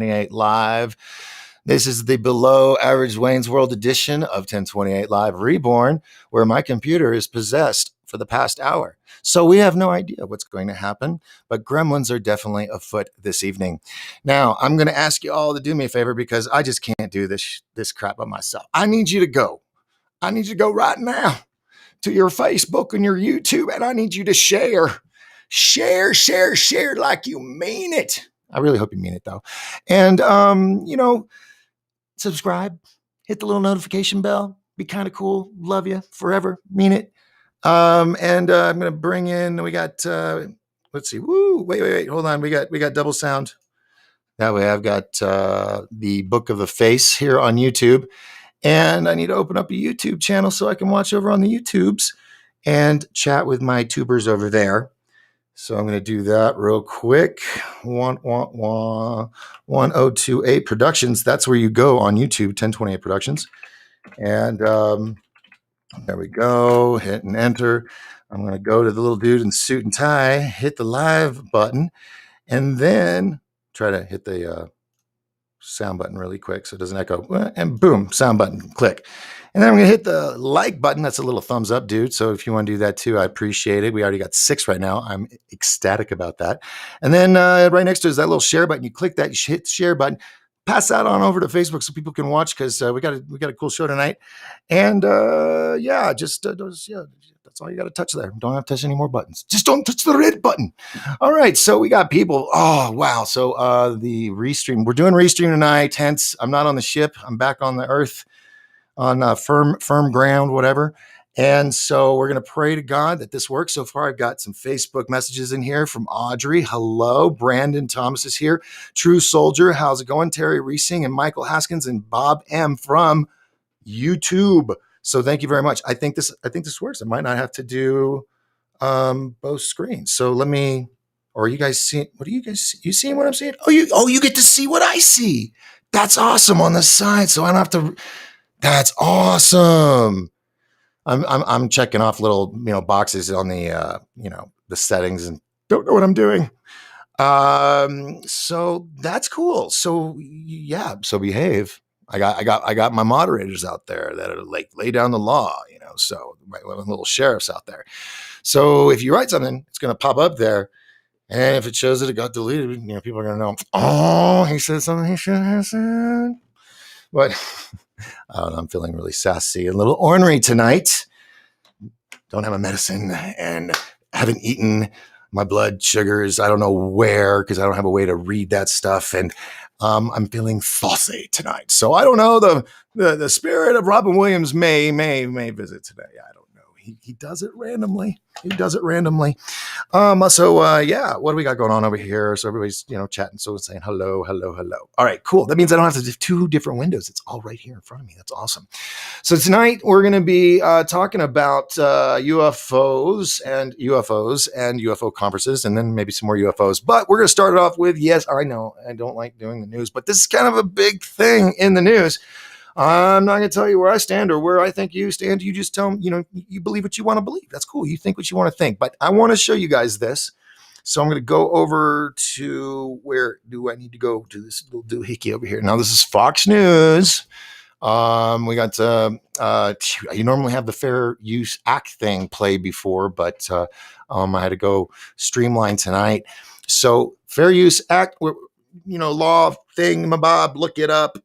1028 Live. This is the below average Wayne's World edition of 1028 Live Reborn, where my computer is possessed for the past hour. So we have no idea what's going to happen, but gremlins are definitely afoot this evening. Now, I'm going to ask you all to do me a favor because I just can't do this crap by myself. I need you to go. I need you to go right now to your Facebook and your YouTube, and I need you to share like you mean it. I really hope you mean it though. And, subscribe, hit the little notification bell, be kind of cool. Love you forever. Mean it. I'm going to bring in, we got, let's see. Woo, wait. Hold on. We got double sound. That way I've got, the Book of the Face here on YouTube, and I need to open up a YouTube channel so I can watch over on the YouTubes and chat with my tubers over there. So I'm going to do that real quick. 1028 Productions. That's where you go on YouTube, 1028 Productions. And there we go. Hit and enter. I'm going to go to the little dude in suit and tie, hit the live button, and then try to hit the sound button really quick so it doesn't echo. And boom, sound button, click. And then I'm going to hit the like button. That's a little thumbs up, dude. So if you want to do that too, I appreciate it. We already got 6 right now. I'm ecstatic about that. And then right next to it is that little share button. You click that, you hit the share button, pass that on over to Facebook so people can watch, because we got a cool show tonight. And that's all you got to touch there. Don't have to touch any more buttons. Just don't touch the red button. All right. So we got people. Oh, wow. So the restream, we're doing restream tonight. Hence, I'm not on the ship. I'm back on the earth, on firm ground, whatever. And so we're going to pray to God that this works. So far, I've got some Facebook messages in here from Audrey. Hello. Brandon Thomas is here. True Soldier. How's it going? Terry Reesing and Michael Haskins and Bob M from YouTube. So thank you very much. I think this works. I might not have to do both screens. So let me, or you guys see, what do you guys see? You seeing what I'm seeing? You get to see what I see. That's awesome on the side. So I don't have to, that's awesome. I'm checking off little, boxes on the, the settings and don't know what I'm doing. So that's cool. So yeah, so behave. I got my moderators out there that are like lay down the law, so my little sheriffs out there. So if you write something, it's going to pop up there. And if it shows that it got deleted, people are going to know, oh, he said something he shouldn't have said. But I don't know, I'm feeling really sassy and a little ornery tonight. Don't have a medicine and haven't eaten my blood sugars. I don't know where, because I don't have a way to read that stuff. And I'm feeling saucy tonight. So I don't know, the spirit of Robin Williams may visit today. I don't know. He does it randomly. What do we got going on over here? So everybody's, chatting. So it's saying hello. All right, cool. That means I don't have to do 2 different windows. It's all right here in front of me. That's awesome. So tonight we're going to be talking about UFOs and UFO conferences, and then maybe some more UFOs. But we're going to start it off with, yes, I know I don't like doing the news, but this is kind of a big thing in the news. I'm not going to tell you where I stand or where I think you stand. You just tell me, you believe what you want to believe. That's cool. You think what you want to think. But I want to show you guys this. So I'm going to go over to, where do I need to go to, this little doohickey over here. Now, this is Fox News. We got, you normally have the Fair Use Act thing play before, but I had to go streamline tonight. So Fair Use Act, law thing, mabob, look it up.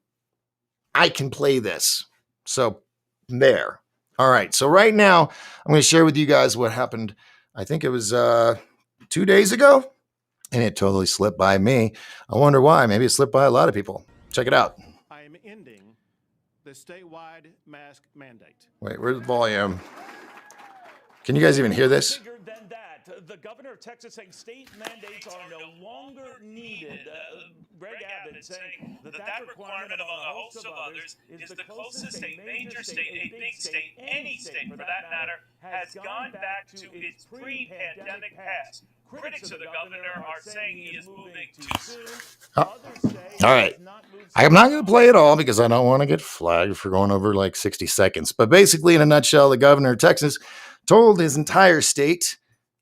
I can play this. So there. All right. So right now I'm going to share with you guys what happened. I think it was 2 days ago, and it totally slipped by me. I wonder why. Maybe it slipped by a lot of people. Check it out. I am ending the statewide mask mandate. Wait, where's the volume? Can you guys even hear this? The governor of Texas saying state mandates are no longer needed. Greg Abbott saying that requirement among a host of others is the closest a major state, a big state, any state for that matter, has gone back to its pre-pandemic past. Critics of the governor are saying he is moving too soon. All right. I'm not going to play it all because I don't want to get flagged for going over like 60 seconds. But basically, in a nutshell, the governor of Texas told his entire state,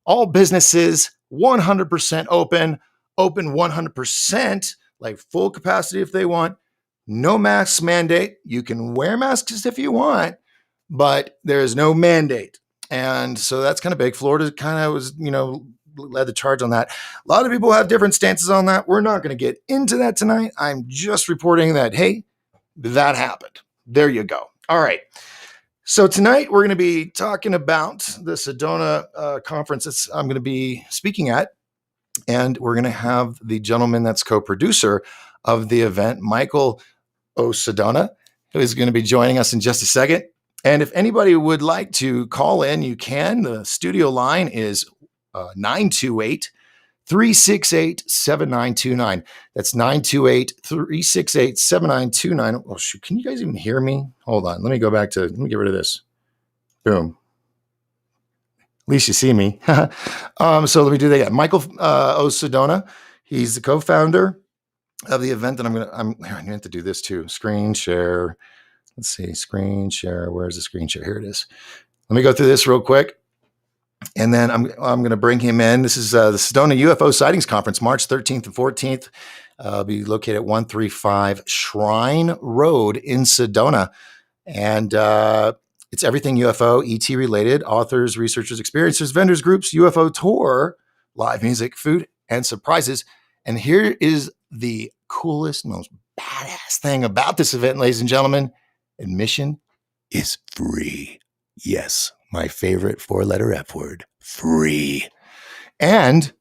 all businesses 100% open 100%, like full capacity if they want. No mask mandate. You can wear masks if you want, but there's no mandate. And so that's kind of big. Florida kind of was, led the charge on that. A lot of people have different stances on that. We're not going to get into that tonight. I'm just reporting that, hey, that happened. There you go. All right. So tonight we're going to be talking about the Sedona conference that I'm going to be speaking at. And we're going to have the gentleman that's co-producer of the event, Michael O. Sedona, who is going to be joining us in just a second. And if anybody would like to call in, you can. The studio line is 928 368 7929. That's 928 368 7929. Oh, shoot. Can you guys even hear me? Hold on. Let me get rid of this. Boom. At least you see me. So let me do that again. Michael O. Sedona. He's the co-founder of the event that I meant to do this too. Screen share. Let's see. Screen share. Where's the screen share? Here it is. Let me go through this real quick. And then I'm going to bring him in. This is the Sedona UFO Sightings Conference, March 13th and 14th. It'll be located at 135 Shrine Road in Sedona. And it's everything UFO, ET related, authors, researchers, experiencers, vendors, groups, UFO tour, live music, food, and surprises. And here is the coolest, most badass thing about this event, ladies and gentlemen. Admission is free. Yes, my favorite four-letter F word, free. And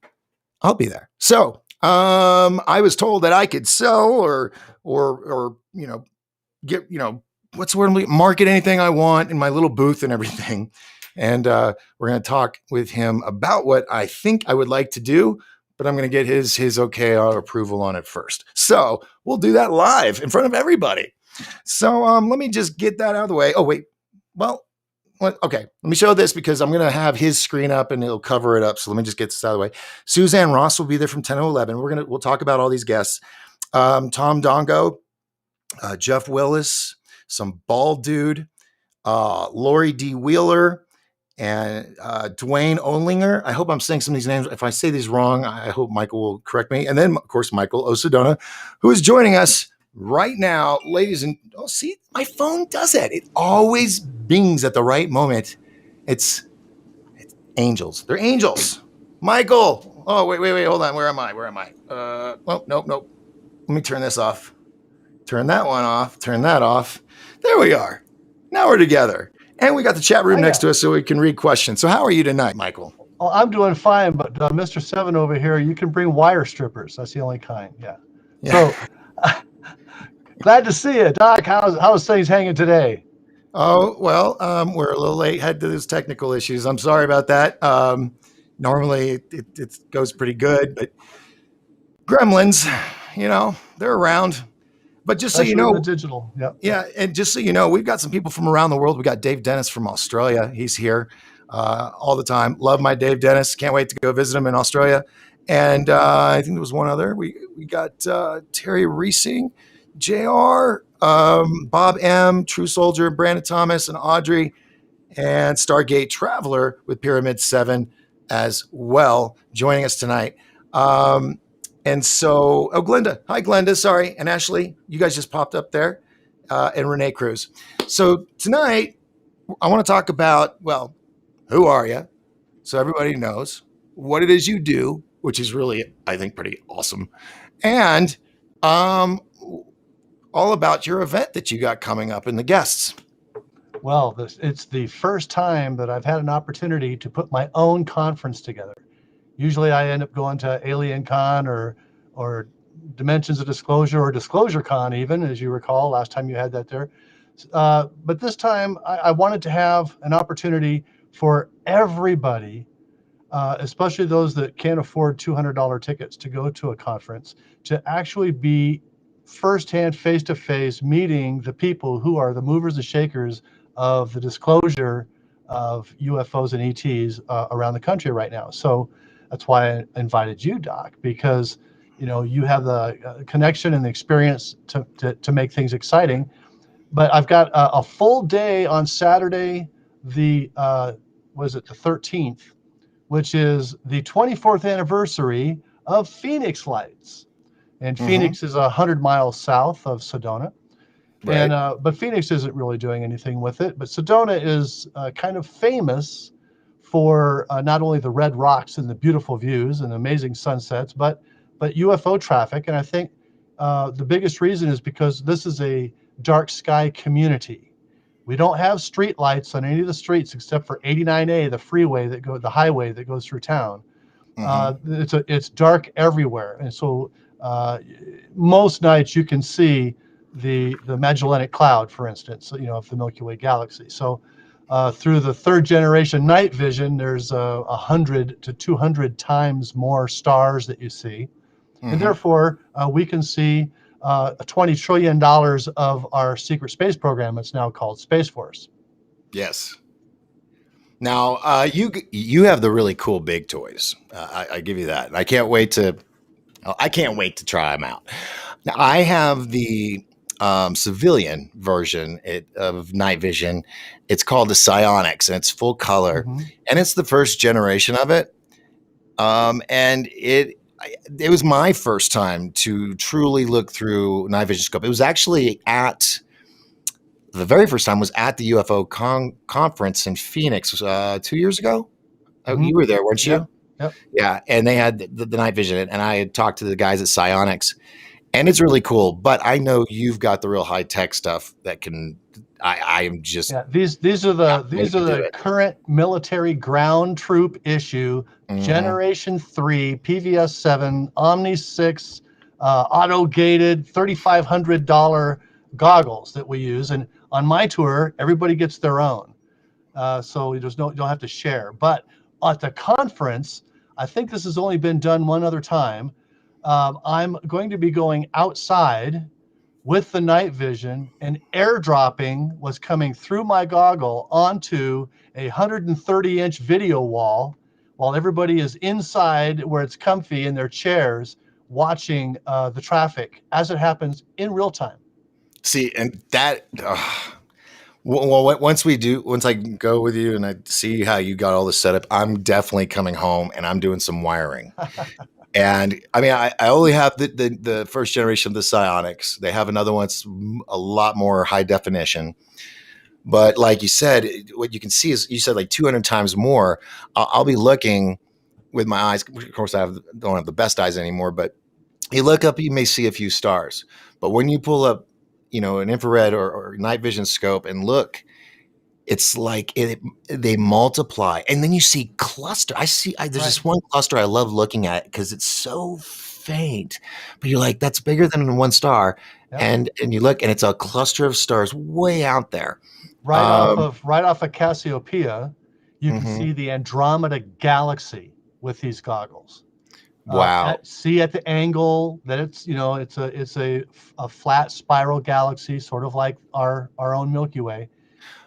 I'll be there. So I was told that I could sell or get, what's the word? Market anything I want in my little booth and everything. And we're going to talk with him about what I think I would like to do, but I'm going to get his okay or approval on it first. So we'll do that live in front of everybody. So let me just get that out of the way. Oh, wait. Well, okay. Let me show this because I'm going to have his screen up and it'll cover it up. So let me just get this out of the way. Suzanne Ross will be there from 10 to 11. We'll talk about all these guests. Tom Dongo, Jeff Willis, some bald dude, Lori D. Wheeler, and Dwayne Onlinger. I hope I'm saying some of these names. If I say these wrong, I hope Michael will correct me. And then, of course, Michael O. Sedona, who is joining us right now, ladies and see, my phone does it. It always bings at the right moment. It's angels. They're angels. Michael. Oh, wait. Hold on. Where am I? Nope. Let me turn this off. Turn that one off. Turn that off. There we are. Now we're together. And we got the chat room next to us so we can read questions. So how are you tonight, Michael? Oh, I'm doing fine, but Mr. Seven over here, you can bring wire strippers. That's the only kind. Yeah. So glad to see you, Doc. How's things hanging today? Oh, well, we're a little late. Had those technical issues. I'm sorry about that. Normally it goes pretty good, but gremlins, they're around. But just Especially so you know, the digital. Yep. Yeah. And just so you know, we've got some people from around the world. We got Dave Dennis from Australia. He's here all the time. Love my Dave Dennis. Can't wait to go visit him in Australia. And I think there was one other. We got Terry Reesing, JR, Bob M, True Soldier, Brandon Thomas, and Audrey, and Stargate Traveler with Pyramid 7 as well, joining us tonight. And so, Glenda. Hi, Glenda. Sorry. And Ashley, you guys just popped up there. And Renee Cruz. So tonight, I want to talk about, well, who are you? So everybody knows what it is you do, which is really, I think, pretty awesome. And all about your event that you got coming up and the guests. Well, it's the first time that I've had an opportunity to put my own conference together. Usually I end up going to Alien Con or Dimensions of Disclosure or Disclosure Con, even, as you recall, last time you had that there. But this time I wanted to have an opportunity for everybody, especially those that can't afford $200 tickets to go to a conference, to actually be firsthand, face-to-face, meeting the people who are the movers and shakers of the disclosure of UFOs and ETs around the country right now. So that's why I invited you, Doc, because you have the connection and the experience to make things exciting. But I've got a full day on Saturday, the 13th, which is the 24th anniversary of Phoenix Lights. and Mhm. Phoenix is 100 miles south of Sedona. Right. And but Phoenix isn't really doing anything with it. But Sedona is kind of famous for not only the red rocks and the beautiful views and amazing sunsets, but UFO traffic. And I think the biggest reason is because this is a dark sky community. We don't have street lights on any of the streets except for 89A, the highway that goes through town. Mhm. It's dark everywhere, and so most nights you can see the Magellanic Cloud, for instance, of the Milky Way galaxy. So through the third generation night vision, there's 100 to 200 times more stars that you see, and Mhm. therefore we can see $20 trillion of our secret space program. It's now called Space Force. Yes. Now, you have the really cool big toys. I give you that. And I can't wait to try them out. Now, I have the civilian version of night vision. It's called the Psionics, and it's full color, Mm-hmm. and it's the first generation of it. And it was my first time to truly look through night vision scope. It was actually at the very first time was at the UFO conference in Phoenix 2 years ago. Oh, Mm-hmm. you were there, weren't Yep. you? Yep. Yeah, and they had the night vision, and I had talked to the guys at Psionics, and it's really cool. But I know you've got the real high tech stuff that can. I am just Yeah, these are can't wait to do the it. current military ground troop issue Hmm. Generation 3 PVS 7 Omni 6 auto gated $3,500 goggles that we use, and on my tour everybody gets their own, so you don't have to share. But at the conference, I think this has only been done one other time. I'm going to be going outside with the night vision, and airdropping was coming through my goggle onto a 130-inch video wall while everybody is inside where it's comfy in their chairs watching the traffic as it happens in real time. See, and that. Once I go with you and I see how you got all this set up, I'm definitely coming home and I'm doing some wiring. And I mean, I only have the first generation of the Psionics. They have another one that's a lot more high definition. But like you said, what you can see is you said like 200 times more. I'll be looking with my eyes. Of course, don't have the best eyes anymore, but you look up, you may see a few stars. But when you pull up, an infrared or night vision scope and look, it's like they multiply, and then you see cluster. There's Right. this one cluster I love looking at because it's so faint, but you're like, that's bigger than one star, Yep. and you look, and it's a cluster of stars way out there. Right off of Cassiopeia, you can Mhm. see the Andromeda galaxy with these goggles. Wow. See at the angle that it's a flat spiral galaxy, sort of like our own Milky Way,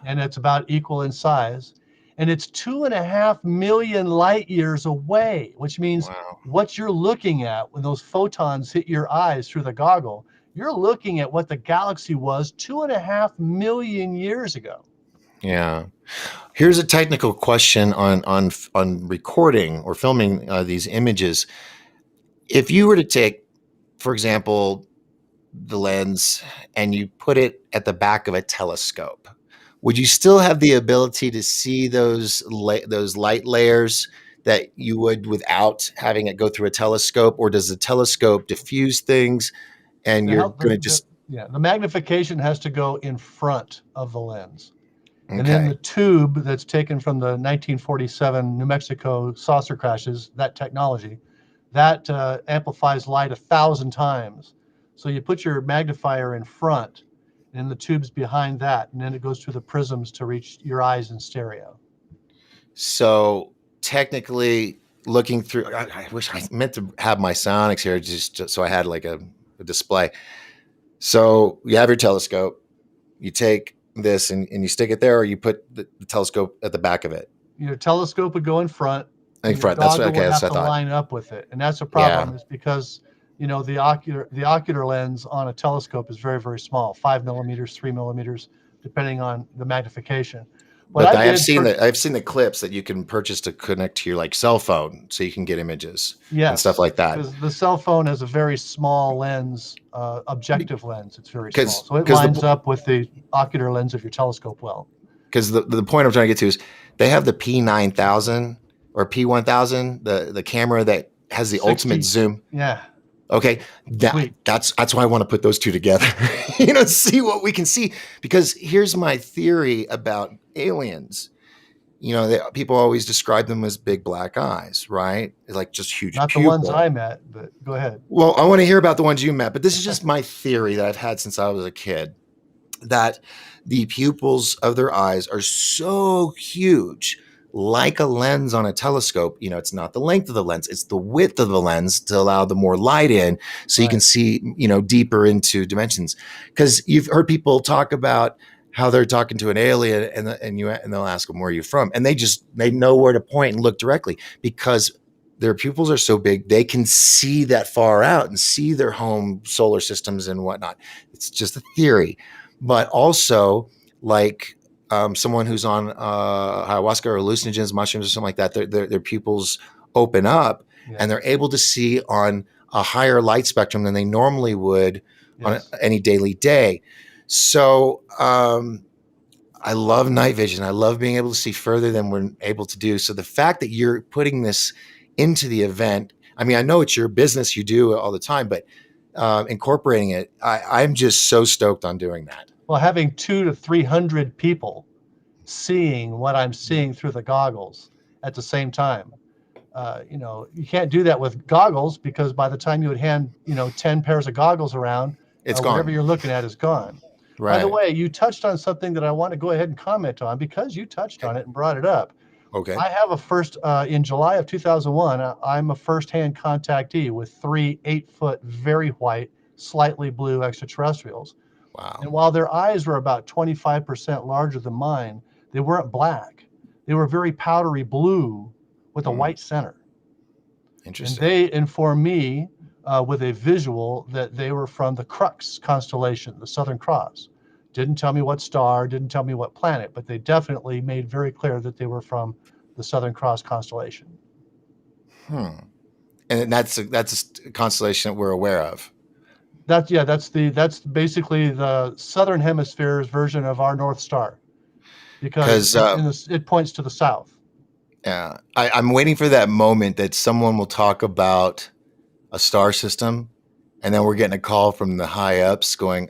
and it's about equal in size, and it's 2.5 million light years away, which means Wow. what you're looking at when those photons hit your eyes through the goggle, you're looking at what the galaxy was 2.5 million years ago. Yeah. Here's a technical question on recording or filming these images. If you were to take, for example, the lens and you put it at the back of a telescope, would you still have the ability to see those light layers that you would without having it go through a telescope, or does the telescope diffuse things and The you're help going to just the magnification has to go in front of the lens. And then okay? the tube that's taken from the 1947 New Mexico saucer crashes, that technology, that amplifies light 1,000 times. So you put your magnifier in front, and the tube's behind that, and then it goes through the prisms to reach your eyes in stereo. So technically, looking through, I wish I meant to have my Sonics here just so I had like a display. So you have your telescope, you take this and you stick it there, or you put the telescope at the back of it Your telescope would go in front, in and your front. That's goggle okay. would That's have what to I thought. line up with it. And that's a Yeah. problem, is because the ocular lens on a telescope is very, very small, 5 millimeters, 3 millimeters, depending on the magnification. What But I did for, I've seen the clips that you can purchase to connect to your like cell phone, so you can get images and stuff yes, like that. because the cell phone has a very small lens, objective lens. It's very small, Because so it lines up with the ocular lens of your telescope well. because the point I'm trying to get to is they have the P9000 or P1000, the camera that has the 60, ultimate zoom. yeah, Okay, sweet. that's why I want to put those two together. See what we can see. Because here's my theory about aliens. People always describe them as big black eyes, right? Like just huge Not the ones pupil. I met, but go ahead. Well, I want to hear about the ones you met, but this is just my theory that I've had since I was a kid, that the pupils of their eyes are so huge, like a lens on a telescope. It's not the length of the lens, it's the width of the lens to allow the more light in, so you can see, deeper into dimensions. Because you've heard people talk about how they're talking to an alien, and they'll ask them, where are you from? And they know where to point and look directly, because their pupils are so big, they can see that far out and see their home solar systems and whatnot. It's just a theory. But also, like someone who's on ayahuasca or hallucinogens, mushrooms, or something like that, their pupils open up, Yes. and they're able to see on a higher light spectrum than they normally would on any daily day. So I love night vision. I love being able to see further than we're able to do. So the fact that you're putting this into the event, I mean, I know it's your business, you do it all the time, but incorporating it, I'm just so stoked on doing that. Well, having 200 to 300 people seeing what I'm seeing through the goggles at the same time. You can't do that with goggles, because by the time you would hand 10 pairs of goggles around, It's whatever gone. you're looking at is gone. Right. By the way, you touched on something that I want to go ahead and comment on, because you touched on it and brought it up. Okay. I have a first, in July of 2001, I'm a first-hand contactee with 3 8-foot, very white, slightly blue extraterrestrials. Wow. And while their eyes were about 25% larger than mine, they weren't black. They were very powdery blue with a white center. Interesting. And they informed me with a visual that they were from the Crux constellation, the Southern Cross. Didn't tell me what star, didn't tell me what planet, but they definitely made very clear that they were from the Southern Cross constellation. And that's a constellation that we're aware of. That's basically the Southern Hemisphere's version of our North Star, because it points to the south. Yeah, I'm waiting for that moment that someone will talk about a star system, and then we're getting a call from the high ups going,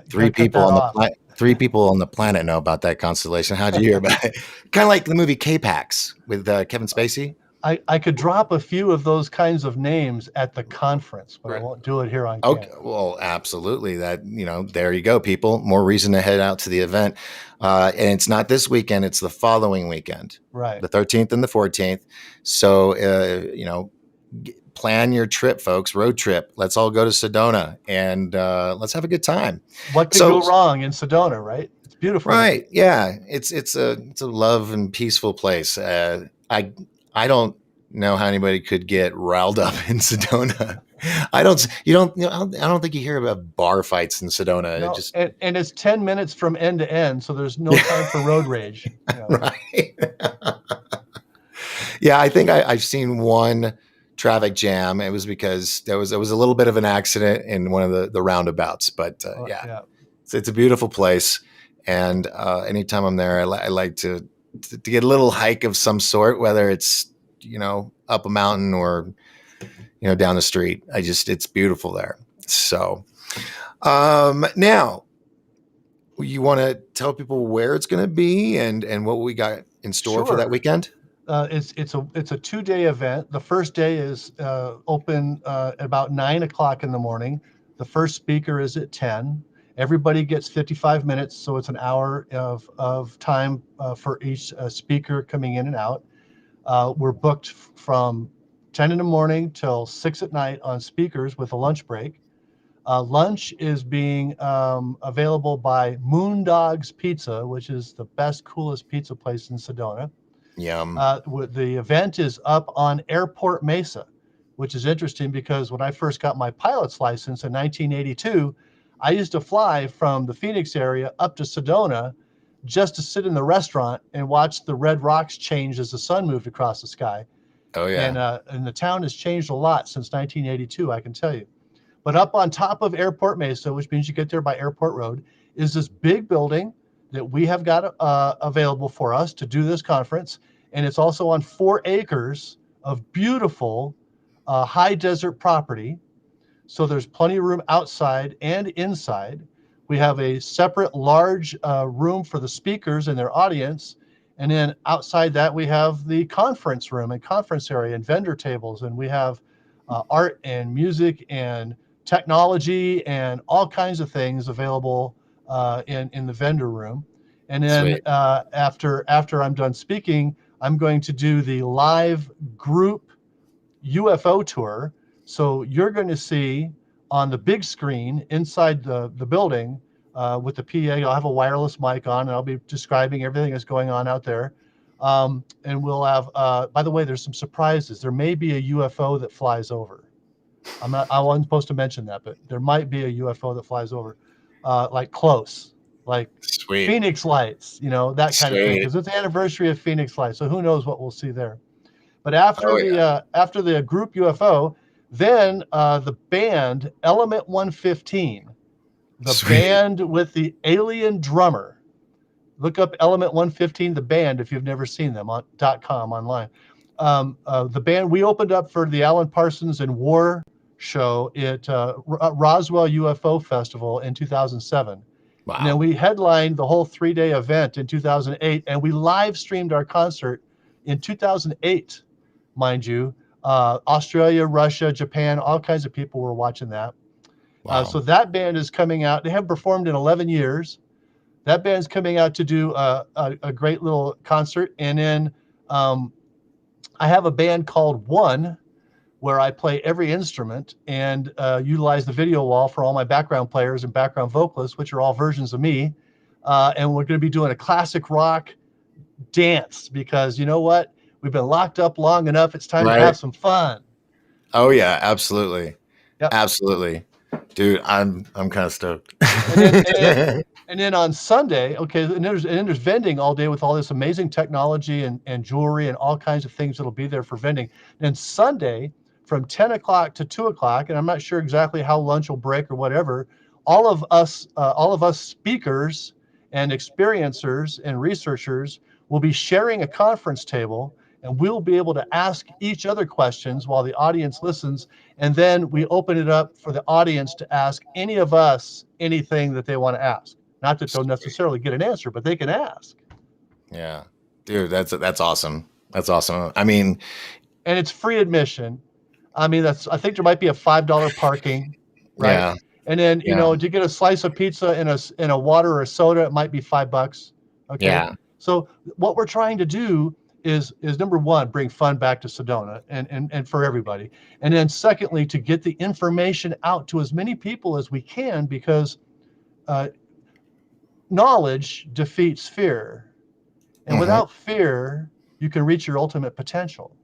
three people on the planet know about that constellation. How'd you hear about it? Kind of like the movie K-Pax with Kevin Spacey. I could drop a few of those kinds of names at the conference, but I won't do it here on camera. Okay, well, absolutely. There you go, people. More reason to head out to the event. And it's not this weekend, it's the following weekend. Right. The 13th and the 14th. So, plan your trip, folks. Road trip. Let's all go to Sedona and let's have a good time. What could go wrong in Sedona, right? It's beautiful. Right. Yeah. It's a love and peaceful place. I don't know how anybody could get riled up in Sedona. I don't think you hear about bar fights in Sedona. No, and it's 10 minutes from end to end, so there's no time for road rage. Right. Yeah, I think I've seen one traffic jam. It was because there was a little bit of an accident in one of the roundabouts, but it's a beautiful place. And anytime I'm there, I like to get a little hike of some sort, whether it's up a mountain or down the street. It's beautiful there. So now you want to tell people where it's going to be and what we got in store for that weekend? It's a 2-day event. The first day is open at about 9 o'clock in the morning. The first speaker is at 10. Everybody gets 55 minutes, so it's an hour of time for each speaker coming in and out. We're booked from 10 in the morning till 6 at night on speakers with a lunch break. Lunch is being available by Moondog's Pizza, which is the best, coolest pizza place in Sedona. Yum. The event is up on Airport Mesa, which is interesting because when I first got my pilot's license in 1982, I used to fly from the Phoenix area up to Sedona just to sit in the restaurant and watch the red rocks change as the sun moved across the sky. Oh yeah. And the town has changed a lot since 1982, I can tell you. But up on top of Airport Mesa, which means you get there by Airport Road, is this big building that we have got available for us to do this conference. And it's also on 4 acres of beautiful high desert property. So there's plenty of room outside and inside. We have a separate large room for the speakers and their audience. And then outside that, we have the conference room and conference area and vendor tables. And we have art and music and technology and all kinds of things available in the vendor room. And then after I'm done speaking, I'm going to do the live group UFO tour. So you're going to see on the big screen inside the building with the PA, I'll have a wireless mic on and I'll be describing everything that's going on out there. And we'll have, by the way, there's some surprises. There may be a UFO that flies over. I wasn't supposed to mention that, but there might be a UFO that flies over, like close, like Sweet. Phoenix lights, that kind of thing. Sweet. Because it's the anniversary of Phoenix lights. So who knows what we'll see there. But after after the group UFO, then the band Element 115, the Sweet. band with the alien drummer. Look up Element 115, the band, if you've never seen them on .com online. The band, we opened up for the Alan Parsons and War show at Roswell UFO Festival in 2007. Wow. And then we headlined the whole 3-day event in 2008, and we live streamed our concert in 2008, mind you. Australia, Russia, Japan, all kinds of people were watching that. Wow. So that band is coming out. They haven't performed in 11 years. That band's coming out to do a great little concert. And then I have a band called One, where I play every instrument and utilize the video wall for all my background players and background vocalists, which are all versions of me. And we're going to be doing a classic rock dance because you know what? We've been locked up long enough. It's time to have some fun. Oh yeah, absolutely. Yep. Absolutely. Dude, I'm kind of stoked. And then on Sunday, okay, and there's vending all day with all this amazing technology and jewelry and all kinds of things that'll be there for vending. And Sunday from 10 o'clock to 2 o'clock, and I'm not sure exactly how lunch will break or whatever, all of us speakers and experiencers and researchers will be sharing a conference table, and we'll be able to ask each other questions while the audience listens. And then we open it up for the audience to ask any of us anything that they want to ask. Not that they'll necessarily get an answer, but they can ask. Yeah, dude, that's awesome. That's awesome. I mean, and it's free admission. I mean, I think there might be a $5 parking, right? Yeah. And then, to get a slice of pizza in a water or a soda, it might be $5. Okay. Yeah. So what we're trying to do is number one, bring fun back to Sedona and for everybody. And then secondly, to get the information out to as many people as we can, because knowledge defeats fear. And without fear, you can reach your ultimate potential.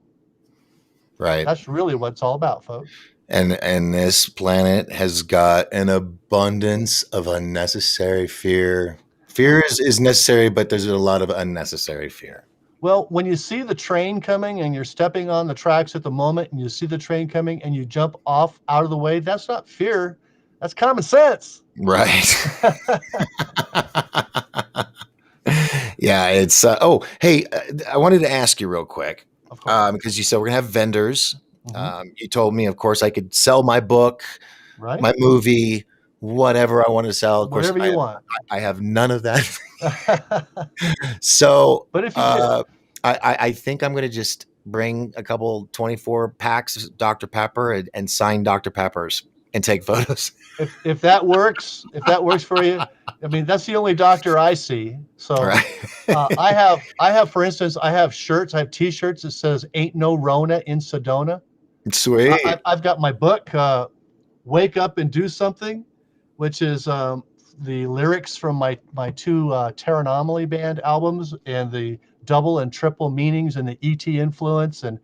Right. That's really what it's all about, folks. And this planet has got an abundance of unnecessary fear. Fear is necessary, but there's a lot of unnecessary fear. Well, when you see the train coming and you're stepping on the tracks at the moment and you see the train coming and you jump off out of the way, that's not fear. That's common sense. Right. Yeah, it's hey, I wanted to ask you real quick, because you said we're gonna have vendors. You told me, of course, I could sell my book, right? My movie, whatever I want to sell. Of course, whatever you want. I have none of that. So, but if you did. I think I'm gonna just bring a couple 24 packs of Dr. Pepper and sign Dr. Peppers and take photos. If that works for you, I mean, that's the only doctor I see. So right. I have, for instance, I have shirts. I have T-shirts that says "Ain't No Rona in Sedona." Sweet. I've got my book, "Wake Up and Do Something," which is the lyrics from my two Terranomaly band albums and the double and triple meanings and the ET influence and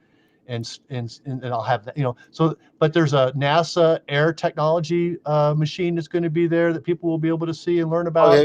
I'll have that, so, but there's a NASA air technology machine that's going to be there that people will be able to see and learn about.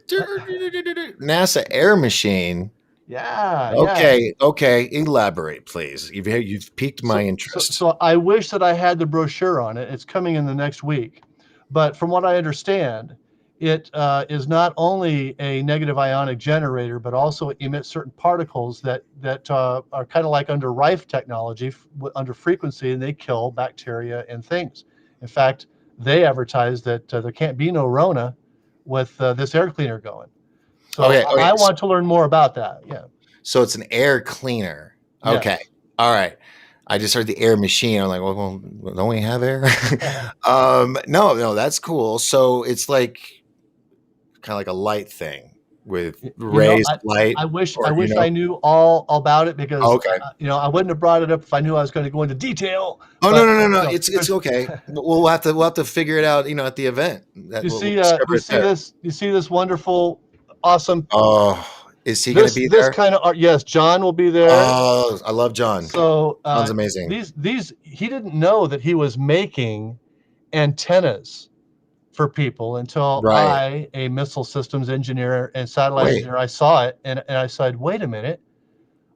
NASA Air Machine. Yeah, yeah. Okay. Elaborate, please. You've piqued my So, interest. so I wish that I had the brochure on it. It's coming in the next week. But from what I understand, it is not only a negative ionic generator, but also emits certain particles that are kind of like under Rife technology, under frequency, and they kill bacteria and things. In fact, they advertise that there can't be no Rona with this air cleaner going. So Okay. I want to learn more about that. Yeah. So it's an air cleaner. Okay. Yes. All right. I just heard the air machine. I'm like, well, don't we have air? No, that's cool. So it's like kind of like a light thing with You know, raised light, I wish or I knew all about it because Okay. I wouldn't have brought it up if I knew I was going to go into detail. Oh But no. It's there's, okay. We'll have to figure it out. At the event. That we'll discover it there. you see this wonderful, awesome. Oh, is he going to be This there? kind of art. Yes, John will be there. Oh, I love John. So John's amazing. these he didn't know that he was making antennas for people until Right. I, a missile systems engineer and satellite Wait. engineer, I saw it and I said, wait a minute.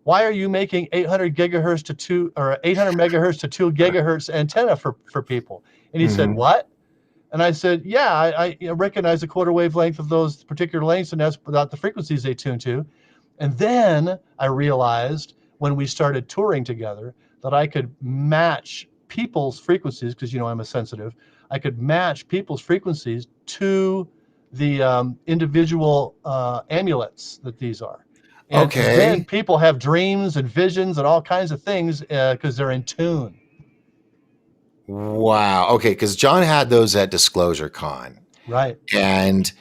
Why are you making 800 gigahertz to 800 megahertz to 2 gigahertz antenna for people? And he said, Mhm. what? And I said, yeah, I recognize the quarter wavelength of those particular lengths, and that's about the frequencies they tune to. And then I realized when we started touring together that I could match people's frequencies, because I'm a sensitive. I could match people's frequencies to the individual amulets that these are. And then Okay. people have dreams and visions and all kinds of things because they're in tune. Wow. Okay, because John had those at Disclosure Con, Right. and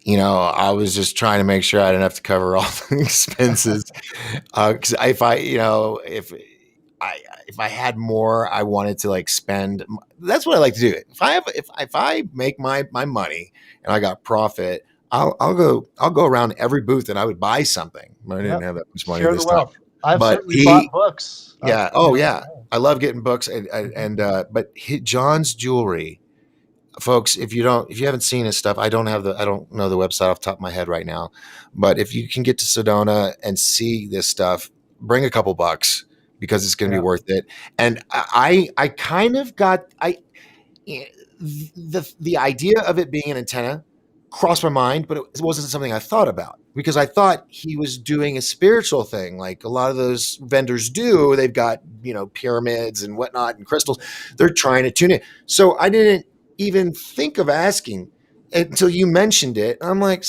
I was just trying to make sure I had enough to cover all the expenses. Because if I had more, I wanted to like spend. That's what I like to do. If I make my money and I got profit, I'll go around every booth and I would buy something. I didn't have that much money Share this the time, wealth. I've but certainly bought books. yeah. Oh yeah. I love getting books but John's jewelry, folks, if you haven't seen his stuff, I don't know the website off the top of my head right now, but if you can get to Sedona and see this stuff, bring a couple bucks because it's going to be worth it. And I kind of got the idea of it being an antenna crossed my mind, but it wasn't something I thought about because I thought he was doing a spiritual thing like a lot of those vendors do. They've got pyramids and whatnot and crystals. They're trying to tune it. So I didn't even think of asking until you mentioned it. I'm like,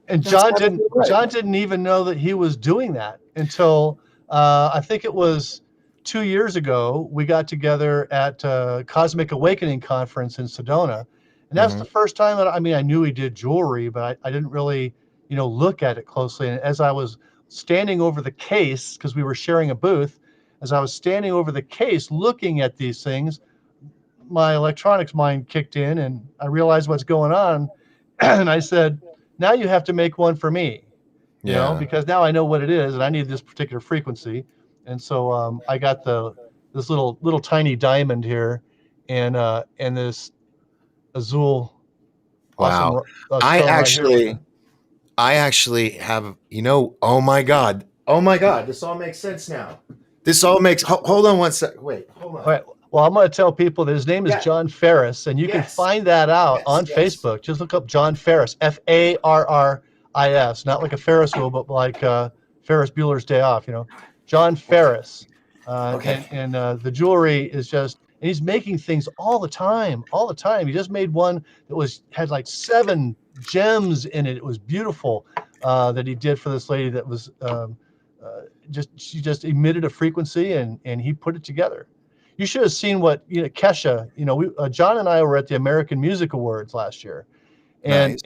and John didn't even know that he was doing that until I think it was 2 years ago. We got together at Cosmic Awakening conference in Sedona, and that's the first time that I knew he did jewelry, but I didn't really look at it closely. And as I was standing over the case, because we were sharing a booth, as I was standing over the case looking at these things, my electronics mind kicked in and I realized what's going on. And I said, now you have to make one for me, because now I know what it is and I need this particular frequency. And so I got this little tiny diamond here and this azul awesome Wow. stone right here. I actually have, oh my God, this all makes sense now. Hold on one sec. Wait, hold on. All right. Well, I'm going to tell people that his name is John Ferris, and you can find that out on Facebook. Just look up John Ferris, Farris, not like a Ferris wheel, but like Ferris Bueller's Day Off. John Ferris. And the jewelry is just, and he's making things all the time. He just made one that had like 7 gems in it. It was beautiful that he did for this lady that was she just emitted a frequency and he put it together. You should have seen what Kesha. John and I were at the American Music Awards last year, and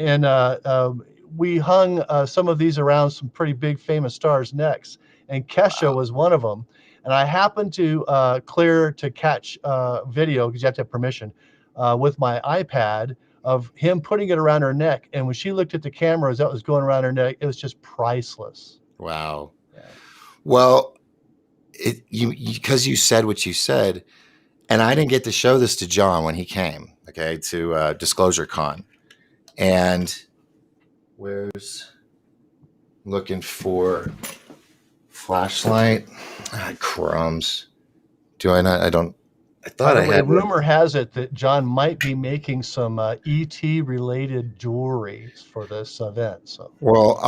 we hung some of these around some pretty big famous stars' necks, and Kesha was one of them. And I happened to clear to catch video because you have to have permission with my iPad of him putting it around her neck. And when she looked at the camera as that was going around her neck, it was just priceless. Wow. Yeah. Well, because you said what you said, and I didn't get to show this to John when he came, to Disclosure Con, and Where's looking for flashlight? Crumbs. Do I not? I don't. I By thought the I way, had. rumor has it that John might be making some ET related jewelry for this event. So Well,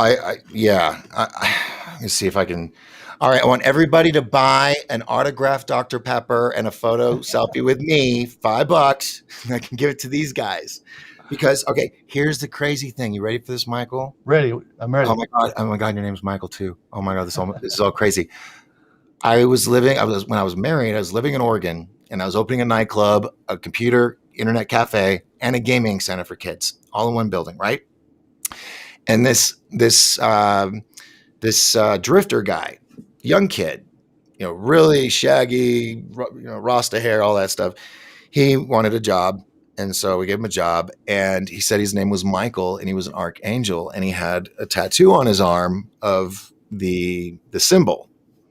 yeah. Let me see if I can. All right, I want everybody to buy an autographed Dr. Pepper and a photo selfie with me, $5. And I can give it to these guys. Because, okay, here's the crazy thing. You ready for this, Michael? ready, I'm ready. Oh my God, your name's Michael too. Oh my God, this is all crazy. When I was married, I was living in Oregon, and I was opening a nightclub, a computer, internet cafe, and a gaming center for kids, all in one building, right? And this drifter guy, young kid, really shaggy, Rasta hair, all that stuff. He wanted a job, and so we gave him a job. And he said his name was Michael, and he was an archangel, and he had a tattoo on his arm of the symbol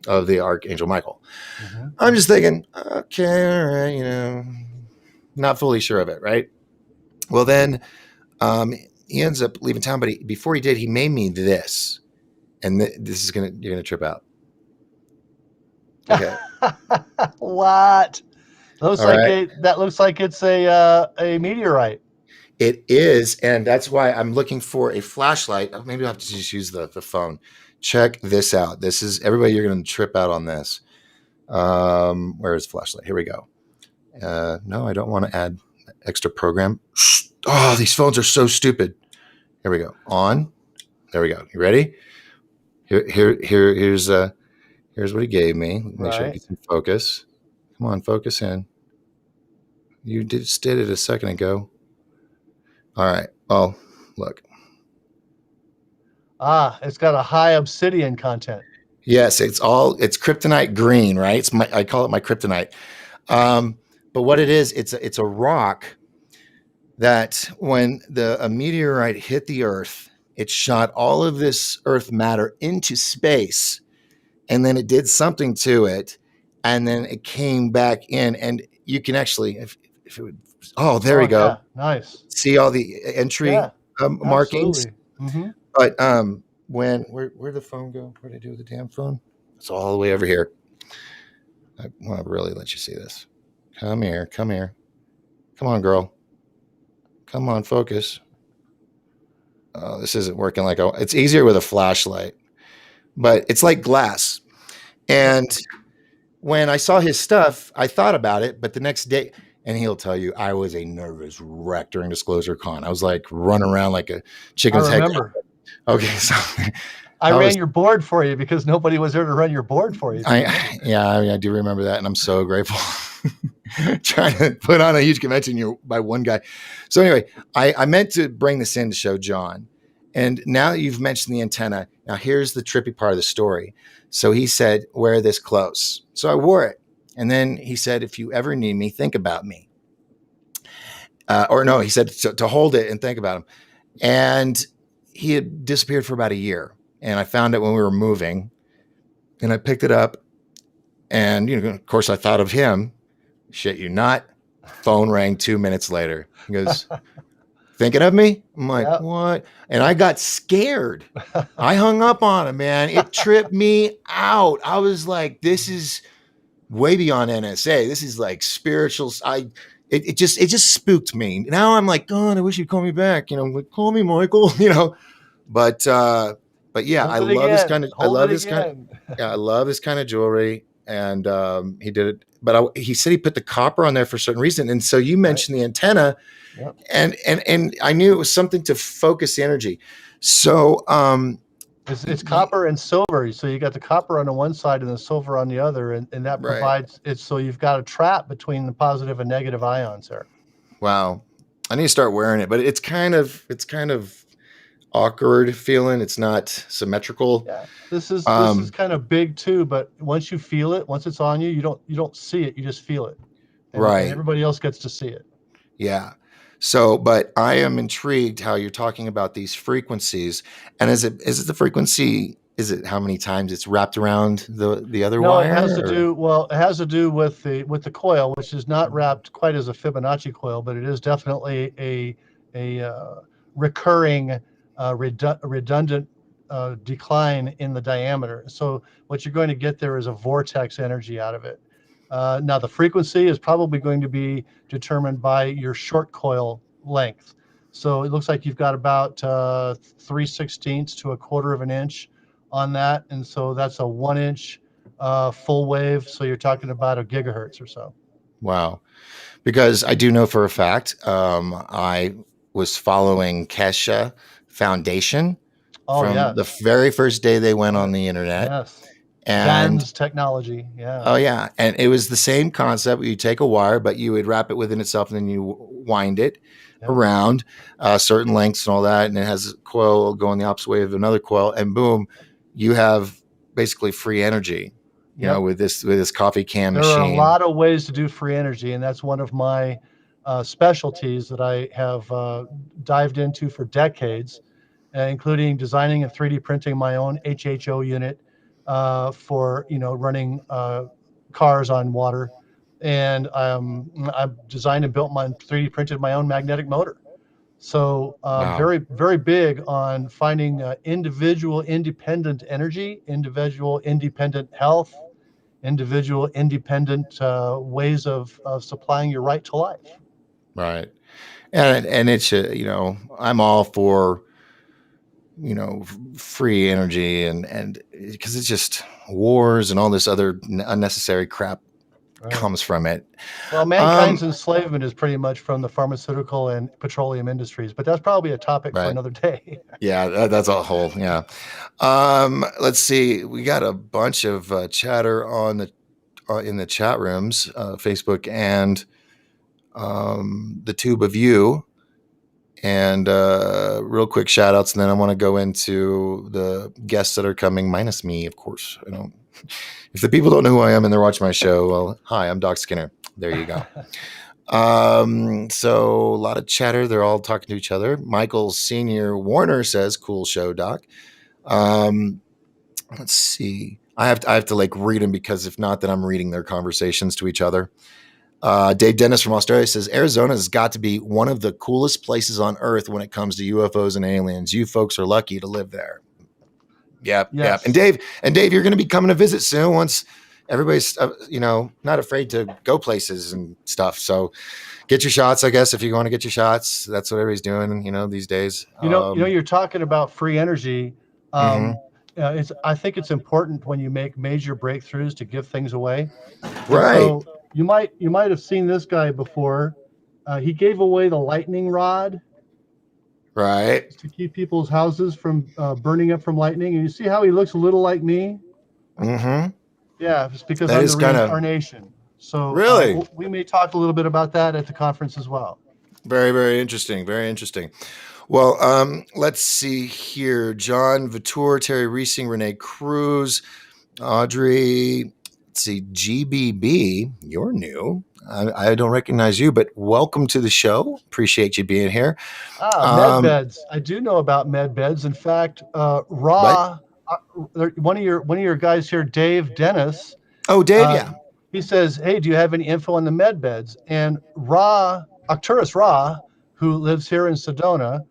of the archangel Michael. Mm-hmm. I'm just thinking, okay, all right, not fully sure of it, right? Well, then he ends up leaving town, but before he did, he made me this. And this is you're gonna trip out. Okay. What? Looks All like right. that looks like it's a meteorite. It is, and that's why I'm looking for a flashlight. Maybe I'll have to just use the phone. Check this out. This is everybody. You're gonna trip out on this. Where is flashlight? Here we go. No, I don't want to add extra program. Oh, these phones are so stupid. Here we go. On. There we go. You ready? Here's what he gave me. Make sure I get some focus. Come on, focus in. You just did it a second ago. All right. Oh, look. It's got a high obsidian content. Yes, it's kryptonite green, right? I call it my kryptonite. But what it is, it's a rock that when a meteorite hit the Earth, it shot all of this Earth matter into space, and then it did something to it, and then it came back in, and you can actually, if it would, there we go. Yeah, nice. See all the entry markings. Mm-hmm. But where'd the phone go? What did I do with the damn phone? It's all the way over here. I want to really let you see this. Come here. Come on, girl. Come on, focus. Oh, this isn't working it's easier with a flashlight, but it's like glass. And when I saw his stuff, I thought about it, but the next day, and he'll tell you, I was a nervous wreck during Disclosure Con. I was like running around like a chicken's head. Okay, so I ran your board for you because nobody was there to run your board for you. I do remember that, and I'm so grateful. Trying to put on a huge convention by one guy. So anyway, I meant to bring this in to show John, and now that you've mentioned the antenna, now here's the trippy part of the story. So he said, wear this close. So I wore it, and then he said, if you ever need me, think about me. Or no, he said to hold it and think about him. And he had disappeared for about a year, and I found it when we were moving, and I picked it up, and of course I thought of him. Shit you not. Phone rang 2 minutes later. He goes, thinking of me? I'm like, what? And I got scared. I hung up on him, man. It tripped me out. I was like, this is way beyond NSA. This is like spiritual. It just spooked me. Now I'm like, God, I wish you'd call me back. Like, call me Michael, But yeah, I love this kind of jewelry. And he did it, but he said he put the copper on there for a certain reason. And so you mentioned the antenna, and I knew it was something to focus the energy. So it's copper and silver. So you got the copper on the one side and the silver on the other, and that provides it. So you've got a trap between the positive and negative ions there. Wow, I need to start wearing it, but it's kind of awkward feeling. It's not symmetrical. Yeah, this is kind of big too, but once you feel it, once it's on you, you don't see it, you just feel it. And everybody else gets to see it. Yeah. So, but I am intrigued how you're talking about these frequencies. And is it the frequency? Is it how many times it's wrapped around the other wire? No, it has to do with the coil, which is not wrapped quite as a Fibonacci coil, but it is definitely a recurring redundant decline in the diameter. So what you're going to get there is a vortex energy out of it. Now the frequency is probably going to be determined by your short coil length. So it looks like you've got about 3/16 to a quarter of an inch on that, and so that's a 1 inch full wave. So you're talking about a gigahertz or so. Wow. Because I do know for a fact, I was following Kesha Foundation Oh from the yes, very first day they went on yes, the internet. yes. And GAN's technology. Yeah. oh yeah, and it was the same concept. You take a wire, but you would wrap it within itself, and then you wind it Yep. around certain lengths and all that, and it has a coil going the opposite way of another coil, and boom, you have basically free energy. You know, Yep. with this coffee can There are a machine. lot of ways to do free energy, and that's one of my specialties that I have dived into for decades, including designing and 3D printing my own HHO unit for running cars on water, and I've designed and built 3D printed my own magnetic motor. So Wow. very very big on finding individual independent energy, individual independent health, individual independent ways of supplying your right to life. Right. And it's I'm all for free energy and because it's just wars and all this other unnecessary crap Right. comes from it. Well, mankind's Um, enslavement is pretty much from the pharmaceutical and petroleum industries, but that's probably a topic for right. another day. Yeah, that's a whole, yeah. Let's see. We got a bunch of chatter on the in the chat rooms, Facebook and the tube of you. And real quick shout outs, and then I want to go into the guests that are coming, minus me, of course. I don't. If the people don't know who I am and they're watching my show, well, hi, I'm Doc Skinner. There you go. So a lot of chatter. They're all talking to each other. Michael Senior Warner says, "Cool show, Doc." Let's see. I have to like read them because if not, then I'm reading their conversations to each other. Dave Dennis from Australia says Arizona has got to be one of the coolest places on earth when it comes to UFOs and aliens. You folks are lucky to live there. Yep, yep. Yes. And Dave, you're going to be coming to visit soon once everybody's not afraid to go places and stuff. So get your shots, I guess, if you want to get your shots. That's what everybody's doing, these days. You're talking about free energy. Mhm. I think it's important when you make major breakthroughs to give things away. And Right, so you might have seen this guy before. He gave away the lightning rod right. to keep people's houses from burning up from lightning. And you see how he looks a little like me? Mm-hmm. Yeah, it's because That I'm is the kind of reincarnation. So really we may talk a little bit about that at the conference as well. very, very interesting. Very interesting. Well, let's see here. John Vatour, Terry Reesing, Renee Cruz, Audrey. Let's see. GBB, you're new. I don't recognize you, but welcome to the show. Appreciate you being here. Med beds. I do know about med beds. In fact, What? one of your guys here, Dave Dennis, Oh, Dave. Yeah. he says, "Hey, do you have any info on the med beds?" And Arcturus Ra, who lives here in Sedona,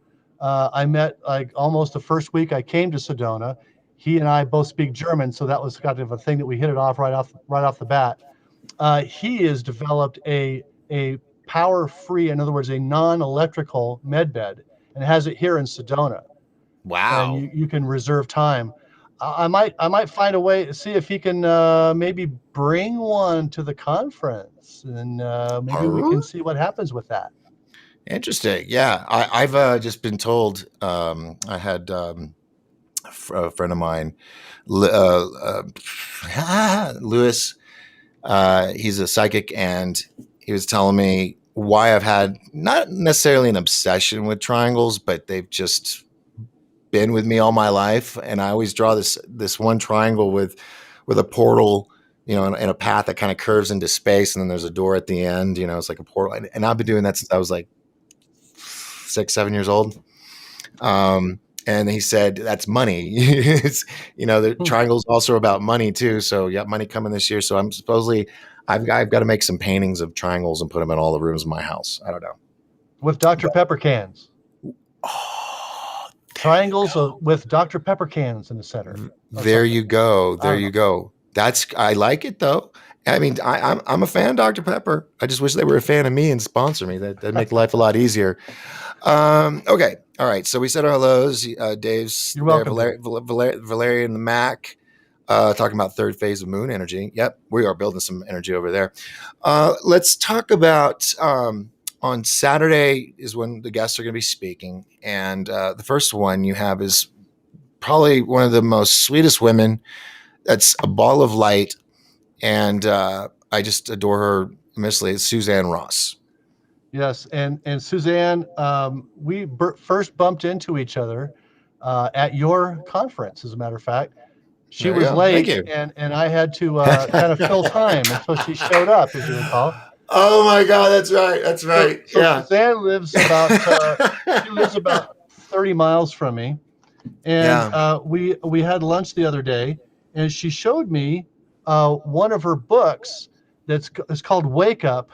I met like almost the first week I came to Sedona. He and I both speak German, so that was kind of a thing that we hit it off right off the bat. He has developed a power free, in other words, a non-electrical med bed, and has it here in Sedona. And Wow. you can reserve time. I might find a way to see if he can maybe bring one to the conference, and maybe we can see what happens with that. Interesting. Yeah, I've just been told. I had a friend of mine, Lewis. He's a psychic, and he was telling me why I've had not necessarily an obsession with triangles, but they've just been with me all my life. And I always draw this one triangle with a portal, in a path that kind of curves into space, and then there's a door at the end. It's like a portal, and I've been doing that since I was like 6, 7 years old. And he said, that's money. The triangle's also about money too. So yeah, money coming this year. So I'm supposedly, I've got to make some paintings of triangles and put them in all the rooms of my house. I don't know. With Dr. Pepper cans. Oh, Triangles with Dr. Pepper cans in the center. There you go. There you know. go. I like it though. I mean, I'm a fan of Dr. Pepper. I just wish they were a fan of me and sponsor me. That'd make life a lot easier. Okay. All right. So we said our hellos. Dave's You're there. welcome, Valeria and the Mac, talking about third phase of moon energy. Yep. We are building some energy over there. Let's talk about, on Saturday is when the guests are going to be speaking. And the first one you have is probably one of the most sweetest women. That's a ball of light. And I just adore her immensely. It's Suzanne Ross. Yes, and Suzanne, we first bumped into each other at your conference. As a matter of fact, she was late, and I had to kind of fill time until she showed up, as you recall. Oh my God, that's right. That's right. So Suzanne lives about 30 miles from me, and we had lunch the other day, and she showed me one of her books it's called Wake Up.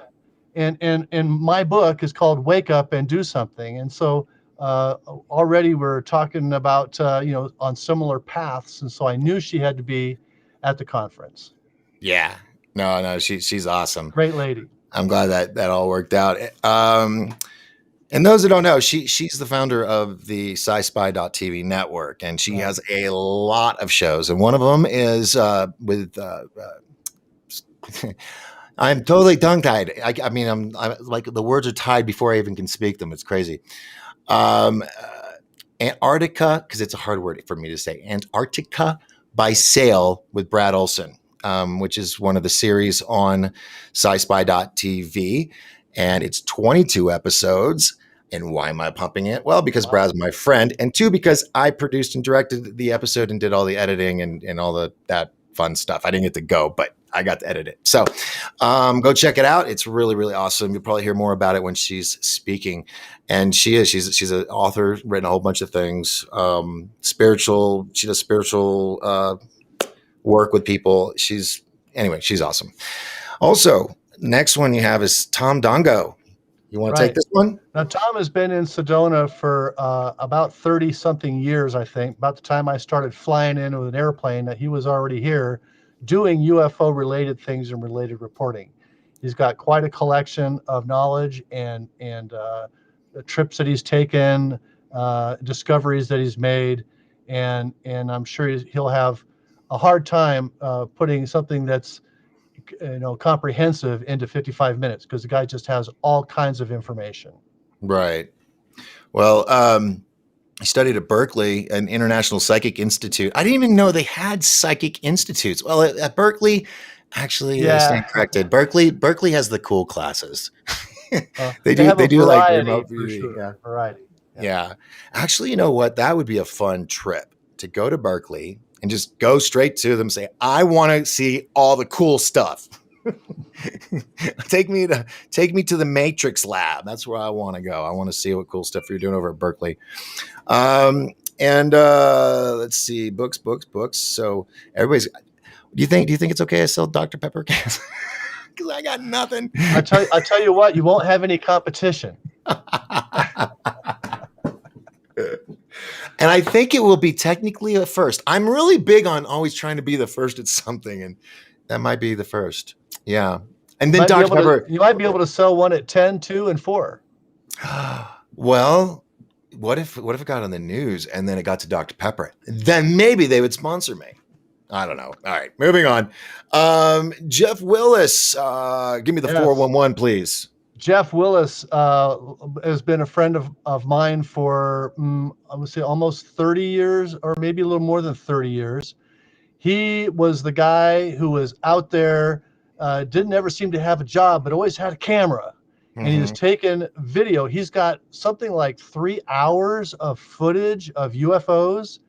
And my book is called Wake Up and Do Something. And so already we're talking about, on similar paths. And so I knew she had to be at the conference. Yeah. No, she's awesome. Great lady. I'm glad that all worked out. And those that don't know, she's the founder of the SciSpy.tv network, and she has a lot of shows. And one of them is with I'm totally tongue-tied. I mean, I'm like, the words are tied before I even can speak them. It's crazy. Antarctica, because it's a hard word for me to say. Antarctica by Sail with Brad Olson, which is one of the series on SciSpy.tv. And it's 22 episodes. And why am I pumping it? Well, because Brad's my friend. And two, because I produced and directed the episode and did all the editing and all that fun stuff. I didn't get to go, but I got to edit it. So go check it out. It's really, really awesome. You'll probably hear more about it when she's speaking. And she's an author, written a whole bunch of things. She does spiritual work with people. She's awesome. Also, next one you have is Tom Dongo. You want to take this one? Now, Tom has been in Sedona for about 30-something years, I think. About the time I started flying in with an airplane, that he was already here doing UFO-related things and related reporting. He's got quite a collection of knowledge and the trips that he's taken, discoveries that he's made, and I'm sure he'll have a hard time putting something that's comprehensive into 55 minutes, because the guy just has all kinds of information. Right. Well, I studied at Berkeley, an International Psychic Institute. I didn't even know they had psychic institutes. Well, at Berkeley, actually, I stand corrected. Berkeley has the cool classes. They do like remote viewing. Sure. Variety. Yeah. Actually, you know what? That would be a fun trip, to go to Berkeley and just go straight to them and say, I want to see all the cool stuff. Take me to the Matrix lab. That's where I want to go. I want to see what cool stuff you're doing over at Berkeley. Let's see, books. So everybody's, do you think it's okay I sell Dr. Pepper cans? Because I got nothing. I tell you what, you won't have any competition. And I think it will be technically a first. I'm really big on always trying to be the first at something, and that might be the first. Yeah. And then Dr. Pepper. You might be able to sell one at 10, 2, and 4. Well, what if it got on the news and then it got to Dr. Pepper? Then maybe they would sponsor me. I don't know. All right, moving on. Jeff Willis, give me the 411, please. Jeff Willis has been a friend of mine for, I would say, almost 30 years, or maybe a little more than 30 years. He was the guy who was out there, didn't ever seem to have a job, but always had a camera. And he was taking video. He's got something like 3 hours of footage of UFOs.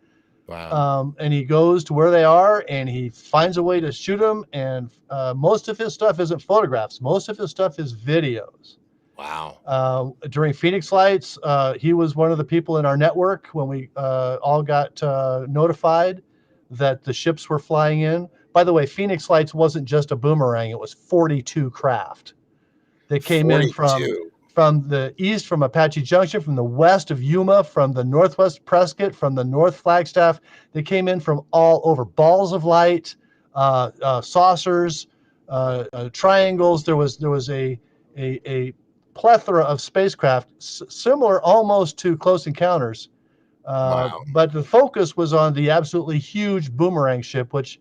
Wow. And he goes to where they are, and he finds a way to shoot them. And most of his stuff isn't photographs. Most of his stuff is videos. Wow. During Phoenix Lights, he was one of the people in our network when we all got notified that the ships were flying in. By the way, Phoenix Lights wasn't just a boomerang. It was 42 craft. They came 42. In from the east from Apache Junction, from the west of Yuma, from the northwest Prescott, from the north Flagstaff. They came in from all over. Balls of light, saucers, triangles. There was a plethora of spacecraft, similar almost to Close Encounters. Wow. But the focus was on the absolutely huge boomerang ship, which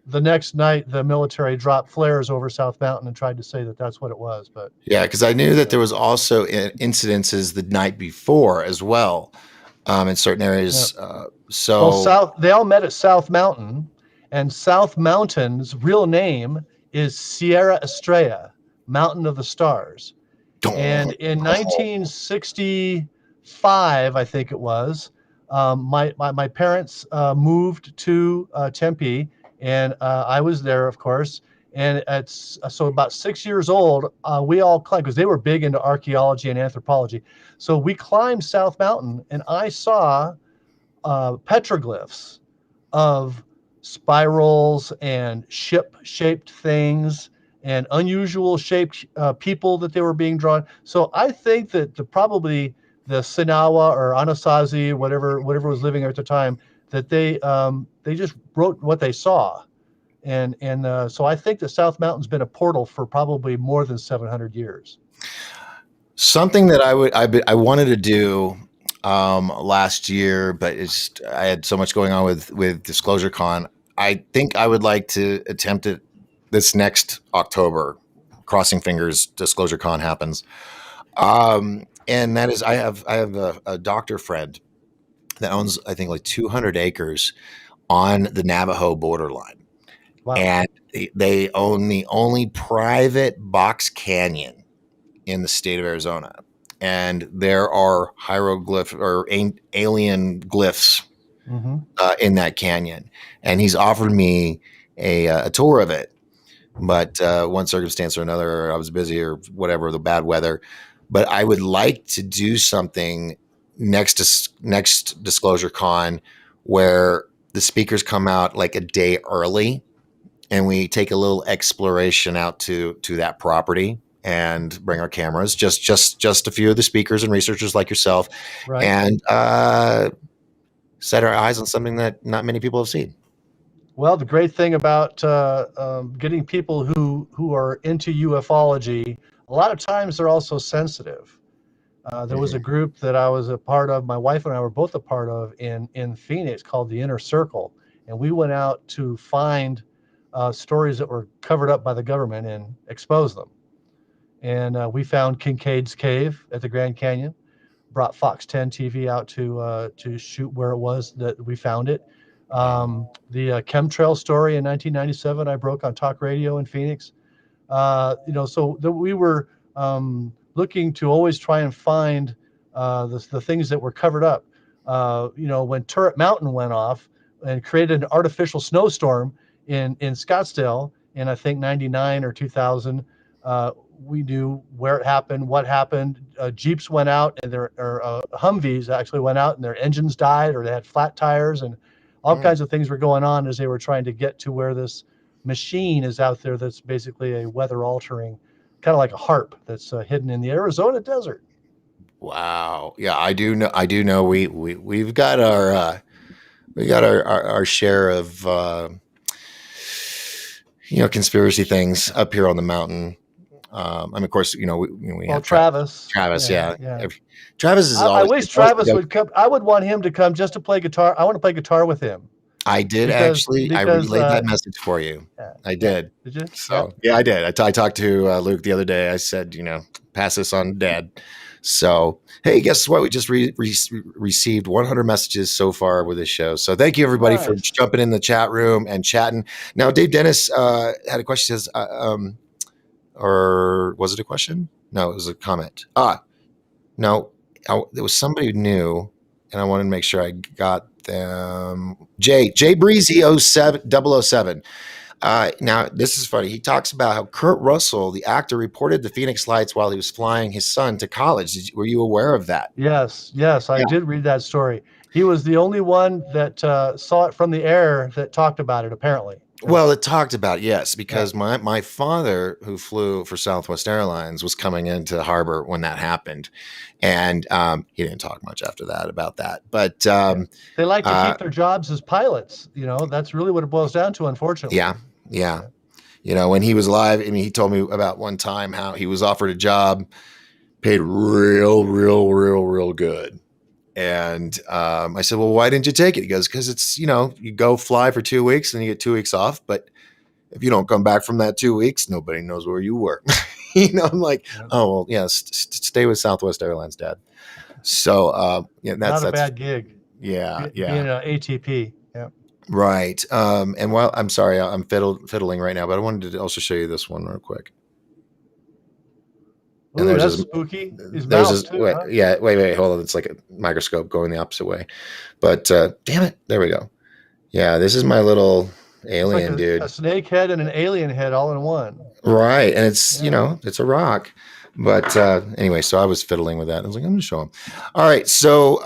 the next night the military dropped flares over South Mountain and tried to say that that's what it was. But Yeah, because I knew that there was also incidences the night before as well, in certain areas. well, they all met at South Mountain, and South Mountain's real name is Sierra Estrella, Mountain of the Stars. And in 1965, I think it was, my parents moved to Tempe, and I was there, of course. And it's so about 6 years old, we all climbed because they were big into archaeology and anthropology. So we climbed South Mountain, and I saw petroglyphs of spirals and ship-shaped things and unusual shaped people that they were being drawn. So I think that probably the Sinawa or Anasazi, whatever was living there at the time, that they just wrote what they saw, and so I think the South Mountain's been a portal for probably more than 700 years. Something that I wanted to do last year, but I had so much going on with Disclosure Con. I think I would like to attempt it this next October. Crossing fingers, Disclosure Con happens. And that is, I have a doctor friend that owns, I think, like 200 acres on the Navajo borderline. Wow. And they own the only private box canyon in the state of Arizona. And there are hieroglyph or alien glyphs in that canyon. And he's offered me a tour of it. But one circumstance or another, I was busy or whatever, the bad weather. But I would like to do something next Disclosure Con where the speakers come out like a day early and we take a little exploration out to that property and bring our cameras, just a few of the speakers and researchers like yourself, Right. and set our eyes on something that not many people have seen. Well, the great thing about getting people who are into ufology, a lot of times they're also sensitive. There was a group that I was a part of, my wife and I were both a part of in Phoenix called the Inner Circle. And we went out to find stories that were covered up by the government and expose them. And we found Kincaid's Cave at the Grand Canyon, brought Fox 10 TV out to shoot where it was that we found it. The chemtrail story in 1997, I broke on talk radio in Phoenix. So we were looking to always try and find the things that were covered up. When Turret Mountain went off and created an artificial snowstorm in Scottsdale in, I think, 99 or 2000, we knew where it happened, what happened. Jeeps went out, and Humvees actually went out, and their engines died, or they had flat tires, and all kinds of things were going on as they were trying to get to where this machine is out there. That's basically a weather altering, kind of like a HARP that's hidden in the Arizona desert. Wow. Yeah, I do know. We've got our share of conspiracy things up here on the mountain. Of course, we have Travis. Travis, yeah. Yeah. Travis is I wish Travis would come. I would want him to come just to play guitar. I want to play guitar with him. I did actually. I relayed that message for you. I did. Did you? So yeah, I did. I talked to Luke the other day. I said, pass this on to Dad. So hey, guess what? We just received 100 messages so far with this show. So thank you everybody for jumping in the chat room and chatting. Now, Dave Dennis had a question. Says, or was it a question? No, it was a comment. No, there was somebody new, and I wanted to make sure I got them. Jay Breezy 007. Now, this is funny. He talks about how Kurt Russell, the actor, reported the Phoenix Lights while he was flying his son to college. Were you aware of that? Yes, I did read that story. He was the only one that saw it from the air that talked about it, apparently. Well, it talked about, yes, because my father, who flew for Southwest Airlines, was coming into harbor when that happened, and he didn't talk much after that about that. But They like to uh, keep their jobs as pilots. That's really what it boils down to, unfortunately. yeah, yeah, when he was alive, I mean, he told me about one time how he was offered a job, paid real good. And I said, well, why didn't you take it? He goes, because it's, you go fly for 2 weeks and you get 2 weeks off. But if you don't come back from that 2 weeks, nobody knows where you were. I'm like, oh, well, yeah, stay with Southwest Airlines, Dad. So, Not a bad gig. Yeah. Being an ATP. Yeah. Right. And while I'm sorry, I'm fiddling right now, but I wanted to also show you this one real quick. And that's spooky. His mouth too. Wait, yeah, wait, hold on. It's like a microscope going the opposite way. But damn it, there we go. Yeah, this is my little alien, dude. A snake head and an alien head all in one. Right, and it's it's a rock. But anyway, so I was fiddling with that. I was like, I'm going to show him. All right, so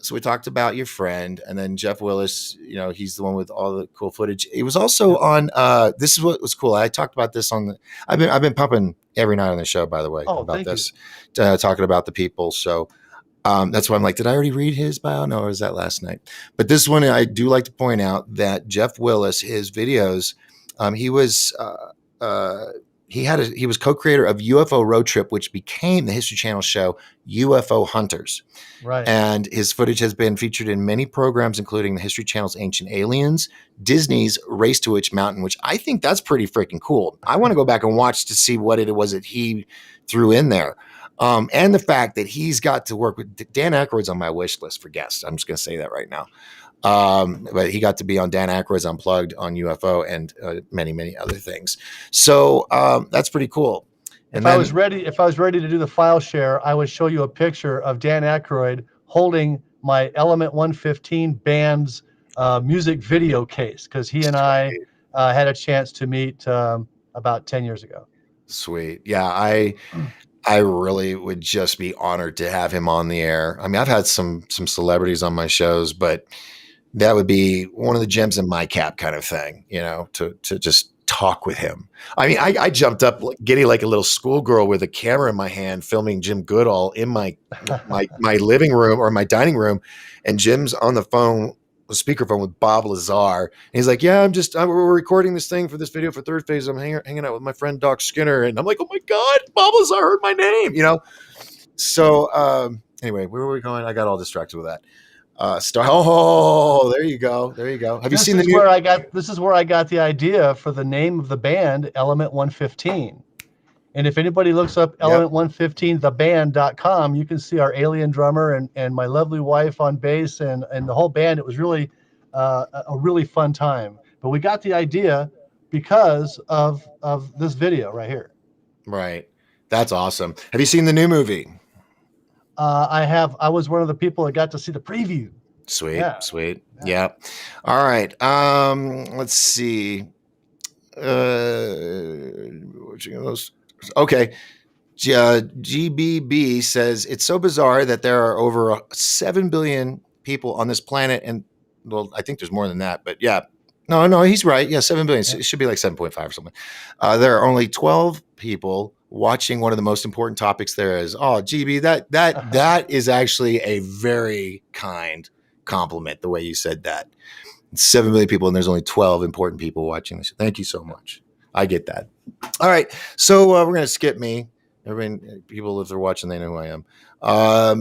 so we talked about your friend, and then Jeff Willis. He's the one with all the cool footage. He was also on. This is what was cool. I talked about this on the. I've been pumping every night on the show, by the way, about this, talking about the people. So that's why I'm like, did I already read his bio? No, or was that last night? But this one, I do like to point out that Jeff Willis, his videos, he was. He was co-creator of UFO Road Trip, which became the History Channel show UFO Hunters. Right. And his footage has been featured in many programs, including the History Channel's Ancient Aliens, Disney's Race to Witch Mountain, which I think that's pretty freaking cool. I want to go back and watch to see what it was that he threw in there. And the fact that he's got to work with Dan Aykroyd's on my wish list for guests. I'm just going to say that right now. But he got to be on Dan Aykroyd's Unplugged on UFO and many other things. So that's pretty cool. If I was ready to do the file share, I would show you a picture of Dan Aykroyd holding my Element 115 band's music video case, because he and I had a chance to meet about 10 years ago. Sweet. Yeah, I really would just be honored to have him on the air. I mean, I've had some celebrities on my shows, but that would be one of the gems in my cap kind of thing, to just talk with him. I mean, I jumped up giddy like a little schoolgirl with a camera in my hand, filming Jim Goodall in my living room or my dining room. And Jim's on the phone, speakerphone with Bob Lazar. And he's like, yeah, we're recording this thing for this video for Third Phase. I'm hanging out with my friend Doc Skinner. And I'm like, oh my God, Bob Lazar heard my name, So anyway, where were we going? I got all distracted with that. There you go. Have you seen the new? This is where I got the idea for the name of the band, Element 115. And if anybody looks up element115theband.com, you can see our alien drummer and my lovely wife on bass and the whole band. It was really a really fun time. But we got the idea because of this video right here. Right. That's awesome. Have you seen the new movie? I was one of the people that got to see the preview. Sweet. Yeah. All right. Let's see. Okay. GBB says it's so bizarre that there are over 7 billion people on this planet, and well, I think there's more than that, but yeah. No, he's right. Yeah, 7 billion. It should be like 7.5 or something. There are only 12 people watching one of the most important topics there is. Oh, GB, that is actually a very kind compliment, the way you said that. 7 million people, and there's only 12 important people watching this. Thank you so much. I get that. All right, so we're going to skip me. People, if they're watching, they know who I am.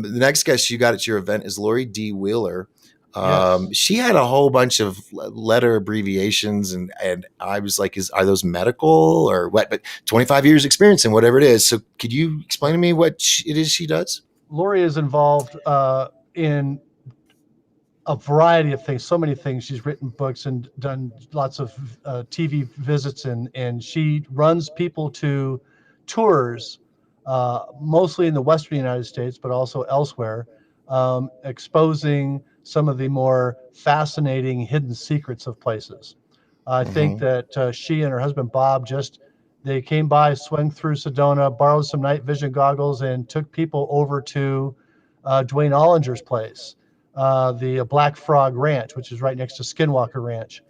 The next guest you got at your event is Lori D. Wheeler. Yes. She had a whole bunch of letter abbreviations, and I was like, are those medical or what? But 25 years experience in whatever it is. So could you explain to me what it is she does? Lori is involved in a variety of things, so many things. She's written books and done lots of TV visits, and she runs people to tours, mostly in the Western United States, but also elsewhere, exposing some of the more fascinating hidden secrets of places. I think that she and her husband Bob they came by, swung through Sedona, borrowed some night vision goggles, and took people over to Dwayne Ollinger's place, the Black Frog Ranch, which is right next to Skinwalker Ranch.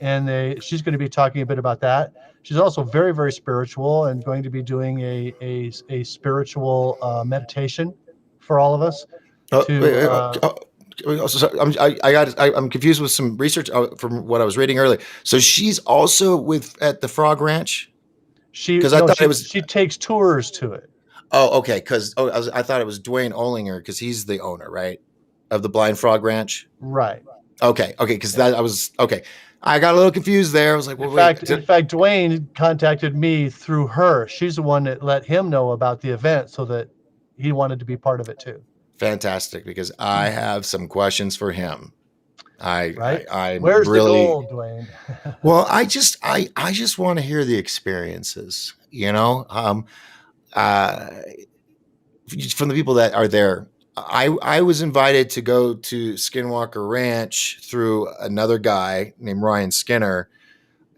and she's going to be talking a bit about that. She's also very, very spiritual and going to be doing a spiritual meditation for all of us. Oh, wait, To I'm confused with some research from what I was reading earlier. So she's also at the Frog Ranch because I thought it was. she takes tours to it. Oh, okay. Because I thought it was Dwayne Olinger because he's the owner, right, of the Blind Frog Ranch. Right. Okay. Because that I was okay. I got a little confused there. I was like, well, in fact, Dwayne contacted me through her. She's the one that let him know about the event so that he wanted to be part of it too. Fantastic, because I have some questions for him. I'm Where's really, the gold, Dwayne? well, I just want to hear the experiences, from the people that are there. I was invited to go to Skinwalker Ranch through another guy named Ryan Skinner.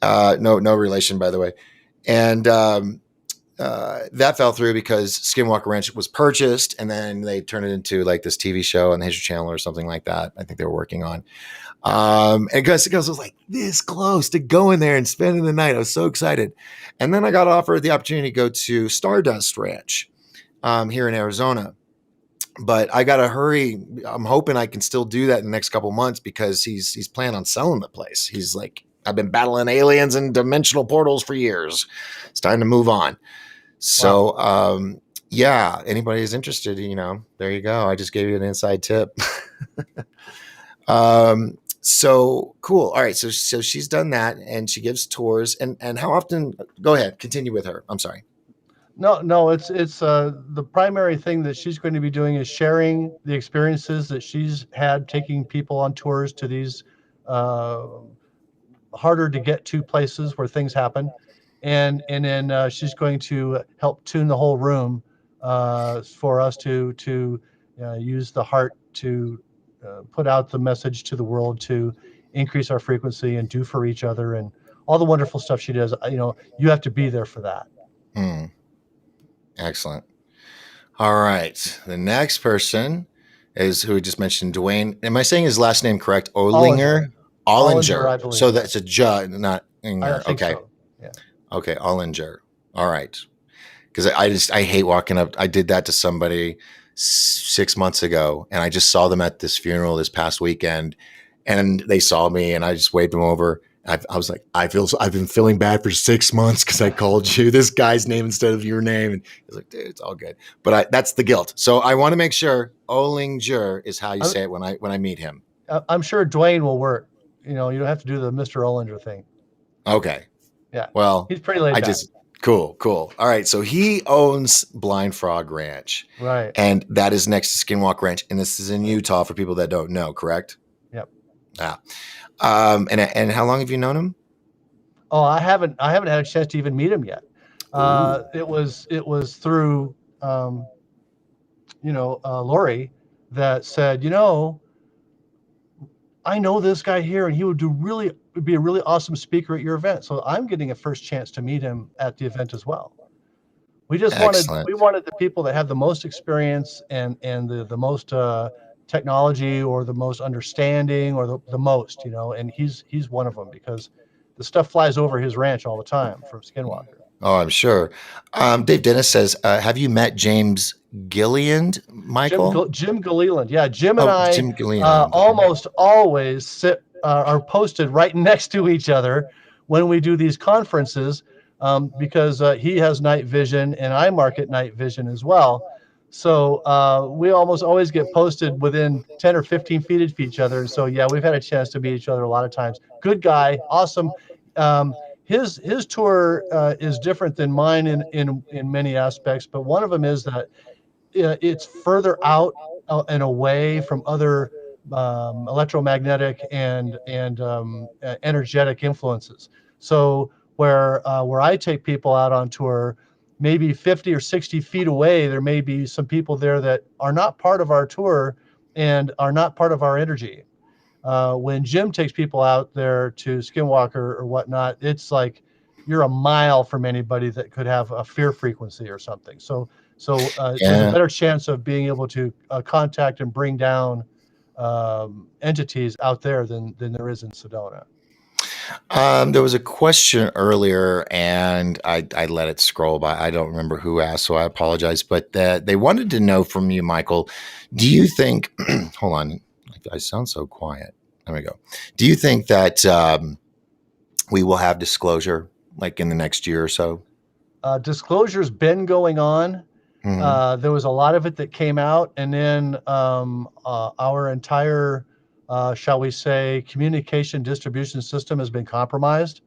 No relation, by the way. And that fell through because Skinwalker Ranch was purchased, and then they turned it into like this TV show on the History Channel or something like that. I think they were working on. And Gus was like this close to going there and spending the night. I was so excited. And then I got offered the opportunity to go to Stardust Ranch here in Arizona. But I got to hurry. I'm hoping I can still do that in the next couple months because he's planning on selling the place. He's like, I've been battling aliens and dimensional portals for years. It's time to move on. So, wow. Yeah, anybody is interested, there you go. I just gave you an inside tip. So cool. All right. So she's done that and she gives tours and how often, go ahead, continue with her. I'm sorry. No, it's the primary thing that she's going to be doing is sharing the experiences that she's had taking people on tours to these harder to get to places where things happen, and then she's going to help tune the whole room for us to use the heart to put out the message to the world to increase our frequency and do for each other and all the wonderful stuff she does. You have to be there for that. Excellent. All right. The next person is who we just mentioned, Dwayne. Am I saying his last name correct? Ollinger? Ollinger. I believe. So that's a J, not Inger. I think okay. So. Yeah. Okay. Ollinger. All right. Because I hate walking up. I did that to somebody 6 months ago, and I just saw them at this funeral this past weekend, and they saw me, and I just waved them over. I was like, I've been feeling bad for 6 months because I called you this guy's name instead of your name. And he's like, dude, it's all good. But that's the guilt. So I want to make sure Ollinger is how you say it when I meet him. I'm sure Dwayne will work. You don't have to do the Mr. Ollinger thing. Okay. Yeah. Well, he's pretty laid back. Cool. All right. So he owns Blind Frog Ranch. Right. And that is next to Skinwalker Ranch. And this is in Utah for people that don't know, correct? Yep. Yeah. And how long have you known him? Oh, I haven't had a chance to even meet him yet. It was through, Lori that said, I know this guy here and he would be a really awesome speaker at your event. So I'm getting a first chance to meet him at the event as well. We just wanted the people that have the most experience and the most technology or the most understanding or the most, and he's one of them because the stuff flies over his ranch all the time from Skinwalker. Oh, I'm sure. Dave Dennis says, have you met James Gilliland, Michael? Jim Gilliland. Yeah, Jim and I almost always are posted right next to each other when we do these conferences because he has night vision and I market night vision as well. So we almost always get posted within 10 or 15 feet of each other. And so, yeah, we've had a chance to meet each other a lot of times. Good guy, awesome. His tour is different than mine in many aspects, but one of them is that it's further out and away from other electromagnetic and energetic influences. So where I take people out on tour, maybe 50 or 60 feet away, there may be some people there that are not part of our tour and are not part of our energy. When Jim takes people out there to Skinwalker or whatnot, it's like you're a mile from anybody that could have a fear frequency or something. So there's a better chance of being able to contact and bring down entities out there than there is in Sedona. There was a question earlier, and I let it scroll by. I don't remember who asked, so I apologize. But they wanted to know from you, Michael. Do you think? Hold on, I sound so quiet. There we go. Do you think that we will have disclosure like in the next year or so? Disclosure's been going on. Mhm. There was a lot of it that came out, and then our entire, shall we say, communication distribution system has been compromised.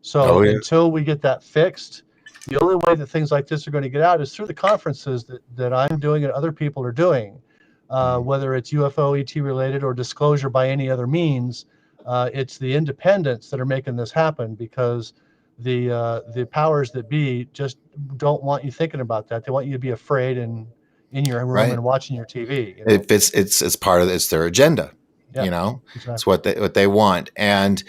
So Oh yeah. until we get that fixed, the only way that things like this are going to get out is through the conferences that I'm doing and other people are doing, Mhm. whether it's UFO, ET related, or disclosure by any other means. It's the independents that are making this happen because the powers that be just don't want you thinking about that. They want you to be afraid and in your room Right. and watching your TV. If it's part of it's their agenda. Yeah, It's exactly. what they want, and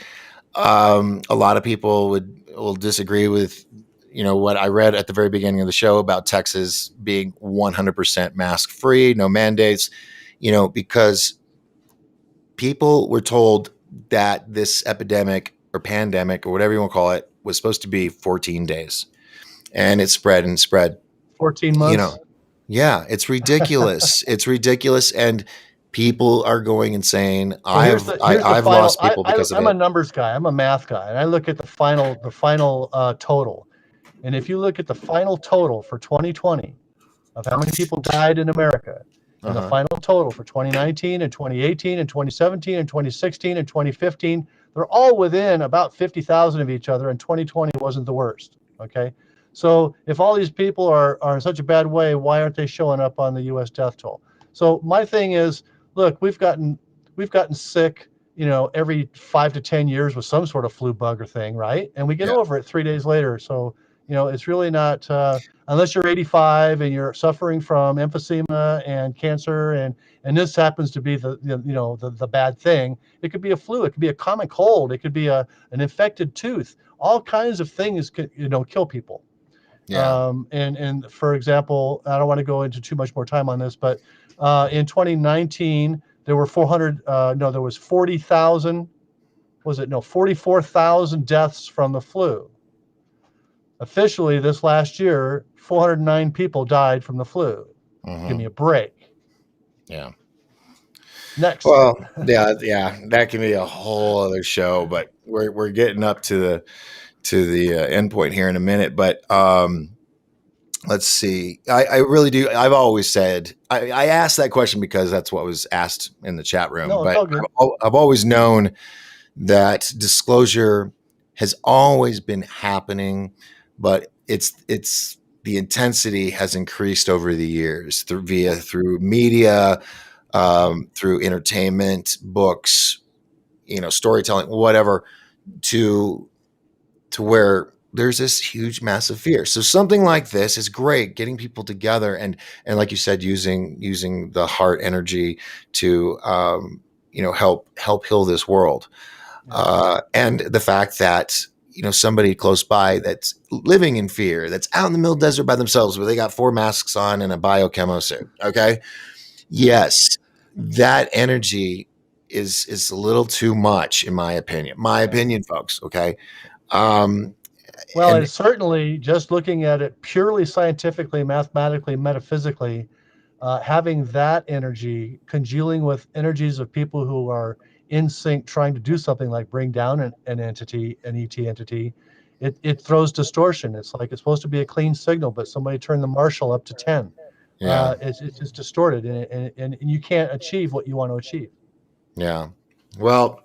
a lot of people will disagree with what I read at the very beginning of the show about Texas being 100% mask free, no mandates. Because people were told that this epidemic or pandemic or whatever you want to call it was supposed to be 14 days, and it spread and spread. 14 You months. know, yeah, it's ridiculous. It's ridiculous, and people are going insane. Well, here's the I've final. lost people because of I'm a it. numbers guy. I'm a math guy, and I look at the final total. And if you look at the final total for 2020 of how many people died in America, Uh and the huh. final total for 2019 and 2018 and 2017 and 2016 and 2015, they're all within about 50,000 of each other, and 2020 wasn't the worst. Okay, so if all these people are in such a bad way, why aren't they showing up on the U.S. death toll? So my thing is, look, we've gotten sick, every 5 to 10 years with some sort of flu bug or thing, right? And we get Yeah. over it 3 days later. So it's really not, unless you're 85 and you're suffering from emphysema and cancer, and this happens to be the bad thing. It could be a flu, it could be a common cold, it could be an infected tooth. All kinds of things could kill people. Yeah. And for example, I don't want to go into too much more time on this, but in 2019 there were 400. No, there was 40,000. Was it no 44,000 deaths from the flu? Officially, this last year, 409 people died from the flu. Give me Hmm. a break. Yeah. Next. Well, yeah, that can be a whole other show, but we're getting up to the end point here in a minute. But let's see. I really do. I've always said I asked that question because that's what was asked in the chat room. No, it's But all good. I've always known that disclosure has always been happening, but it's the intensity has increased over the years through media, through entertainment, books, storytelling, whatever, to where there's this huge massive fear. So something like this is great, getting people together and like you said, using the heart energy to help heal this world. Yeah. And the fact that somebody close by that's living in fear, that's out in the middle desert by themselves, where they got 4 masks on and a biochemo suit. Okay, yes, that energy is a little too much, in my opinion. My Yeah. opinion, folks. Okay, um, Well, and it's certainly, just looking at it purely scientifically, mathematically, metaphysically, having that energy congealing with energies of people who are in sync trying to do something like bring down an entity, an ET entity, it throws distortion. It's like it's supposed to be a clean signal, but somebody turned the Marshall up to 10. yeah, It's just distorted, and you can't achieve what you want to achieve. yeah. Well,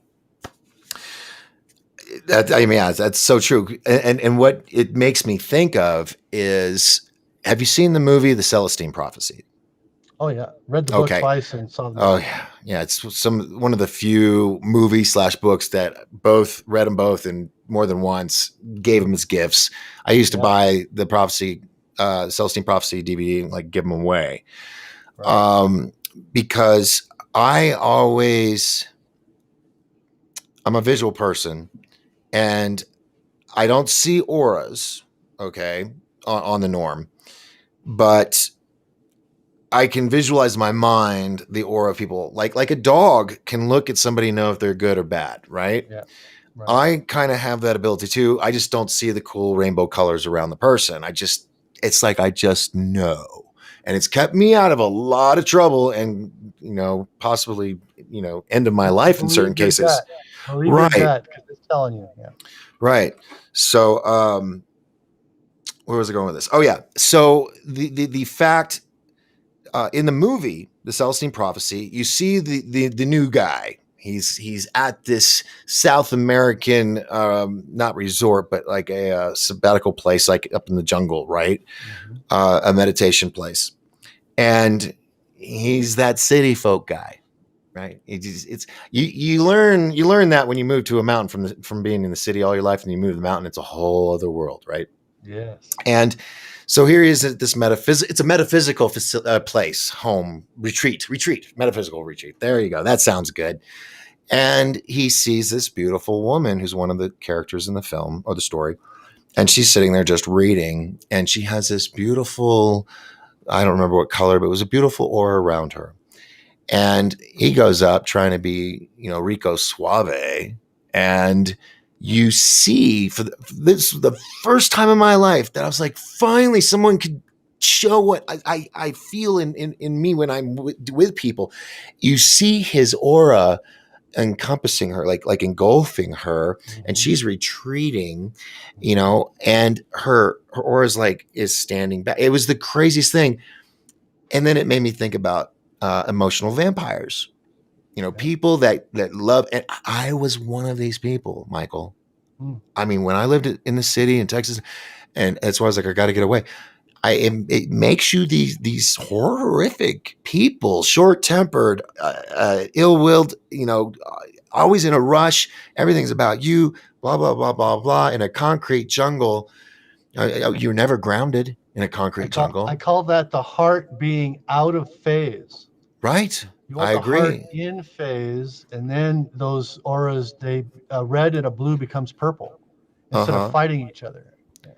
I mean, yeah, that's so true. And what it makes me think of is, have you seen the movie The Celestine Prophecy? Oh yeah, read the book Okay. twice and saw the Oh movie. yeah, yeah. It's one of the few movie/books that both read them both and more than once, gave them as gifts. I used to Yeah, buy the Prophecy, Celestine Prophecy DVD and like give them away, right. um, because I always I'm a visual person and I don't see auras. Okay, on the norm, but I can visualize in my mind the aura of people, like a dog can look at somebody and know if they're good or bad, right? Yeah. Right. I kind of have that ability too. I just don't see the cool rainbow colors around the person. It's like I just know. And it's kept me out of a lot of trouble and, possibly, end of my life in certain Believe your cases. gut. Believe your Right. gut because it's telling you. Yeah. Right. So, where was I going with this? Oh yeah. So the fact in the movie, the Celestine Prophecy, you see the new guy. He's at this South American, not resort, but like a sabbatical place, like up in the jungle, right? Mm-hmm. A meditation place, and he's that city folk guy, right? It's you learn that when you move to a mountain from being in the city all your life, and you move to the mountain, it's a whole other world, right? Yes. And so here he is at this it's a metaphysical place, home, retreat, metaphysical retreat. There you go. That sounds good. And he sees this beautiful woman who's one of the characters in the film or the story. And she's sitting there just reading. And she has this beautiful, I don't remember what color, but it was a beautiful aura around her. And he goes up trying to be, Rico Suave. And you see, this the first time in my life that I was like, finally, someone could show what I feel in me when I'm with people. You see his aura encompassing her, like engulfing her, Mm-hmm. and she's retreating, and her aura is standing back. It was the craziest thing. And then it made me think about emotional vampires. People that love, and I was one of these people, Michael. I mean, when I lived in the city in Texas, and that's why I was like, I got to get away. It makes you these horrific people, short-tempered, ill-willed, always in a rush. Everything's about you, blah, blah, blah, blah, blah, in a concrete jungle. You're never grounded in a concrete jungle. I call that the heart being out of phase. Right. You want I the heart agree. in phase, and then those auras, they red and a blue becomes purple instead of fighting each other. Yeah.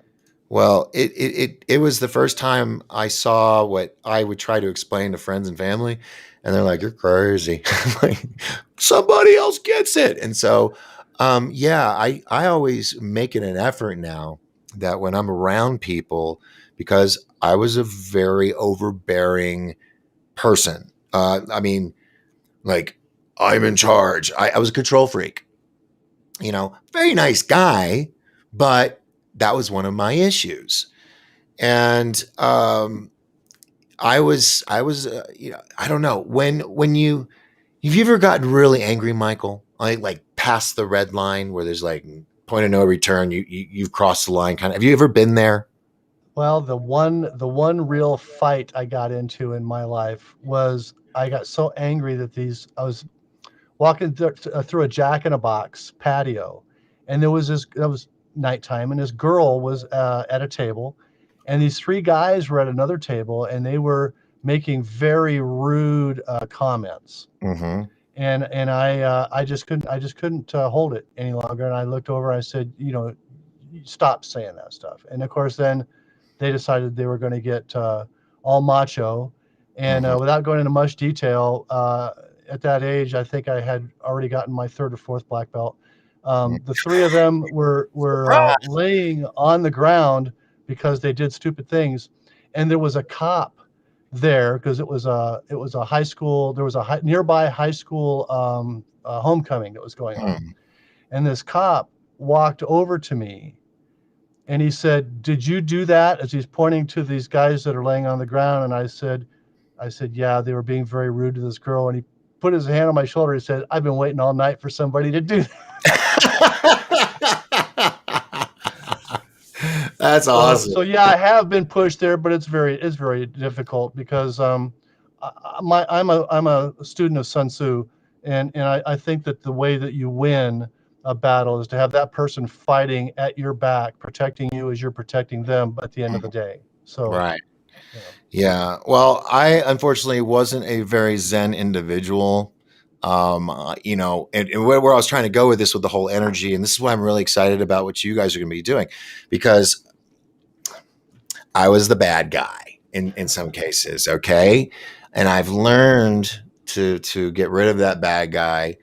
Well, it was the first time I saw what I would try to explain to friends and family, and they're like, "You're crazy." Like, somebody else gets it. And so, yeah, I always make it an effort now that when I'm around people, because I was a very overbearing person. I mean, like, I'm in charge. I was a control freak. Very nice guy, but that was one of my issues. And I was, I don't know, have you ever gotten really angry, Michael? Like past the red line where there's like point of no return. You've crossed the line, kind of. Have you ever been there? Well, the one real fight I got into in my life was I got so angry that I was walking through a Jack in a Box patio, and that was nighttime, and this girl was at a table, and these three guys were at another table, and they were making very rude comments, Mm-hmm. and I just couldn't hold it any longer, and I looked over, I said, stop saying that stuff, and of course then they decided they were going to get all macho, and Mm-hmm. without going into much detail, at that age, I think I had already gotten my third or fourth black belt. The three of them were laying on the ground because they did stupid things, and there was a cop there because it was a high school. There was a nearby high school homecoming that was going on, Mm-hmm. and this cop walked over to me and he said, "Did you do that?" As he's pointing to these guys that are laying on the ground. And I said, "Yeah, they were being very rude to this girl." And he put his hand on my shoulder. He said, "I've been waiting all night for somebody to do that." That's awesome. So yeah, I have been pushed there, but it's very difficult because I'm a student of Sun Tzu, and I think that the way that you win a battle is to have that person fighting at your back, protecting you as you're protecting them at the end of the day. So Right. Yeah. Well, I unfortunately wasn't a very Zen individual. And where I was trying to go with this, with the whole energy, and this is why I'm really excited about what you guys are going to be doing, because I was the bad guy in some cases. Okay. And I've learned to get rid of that bad guy.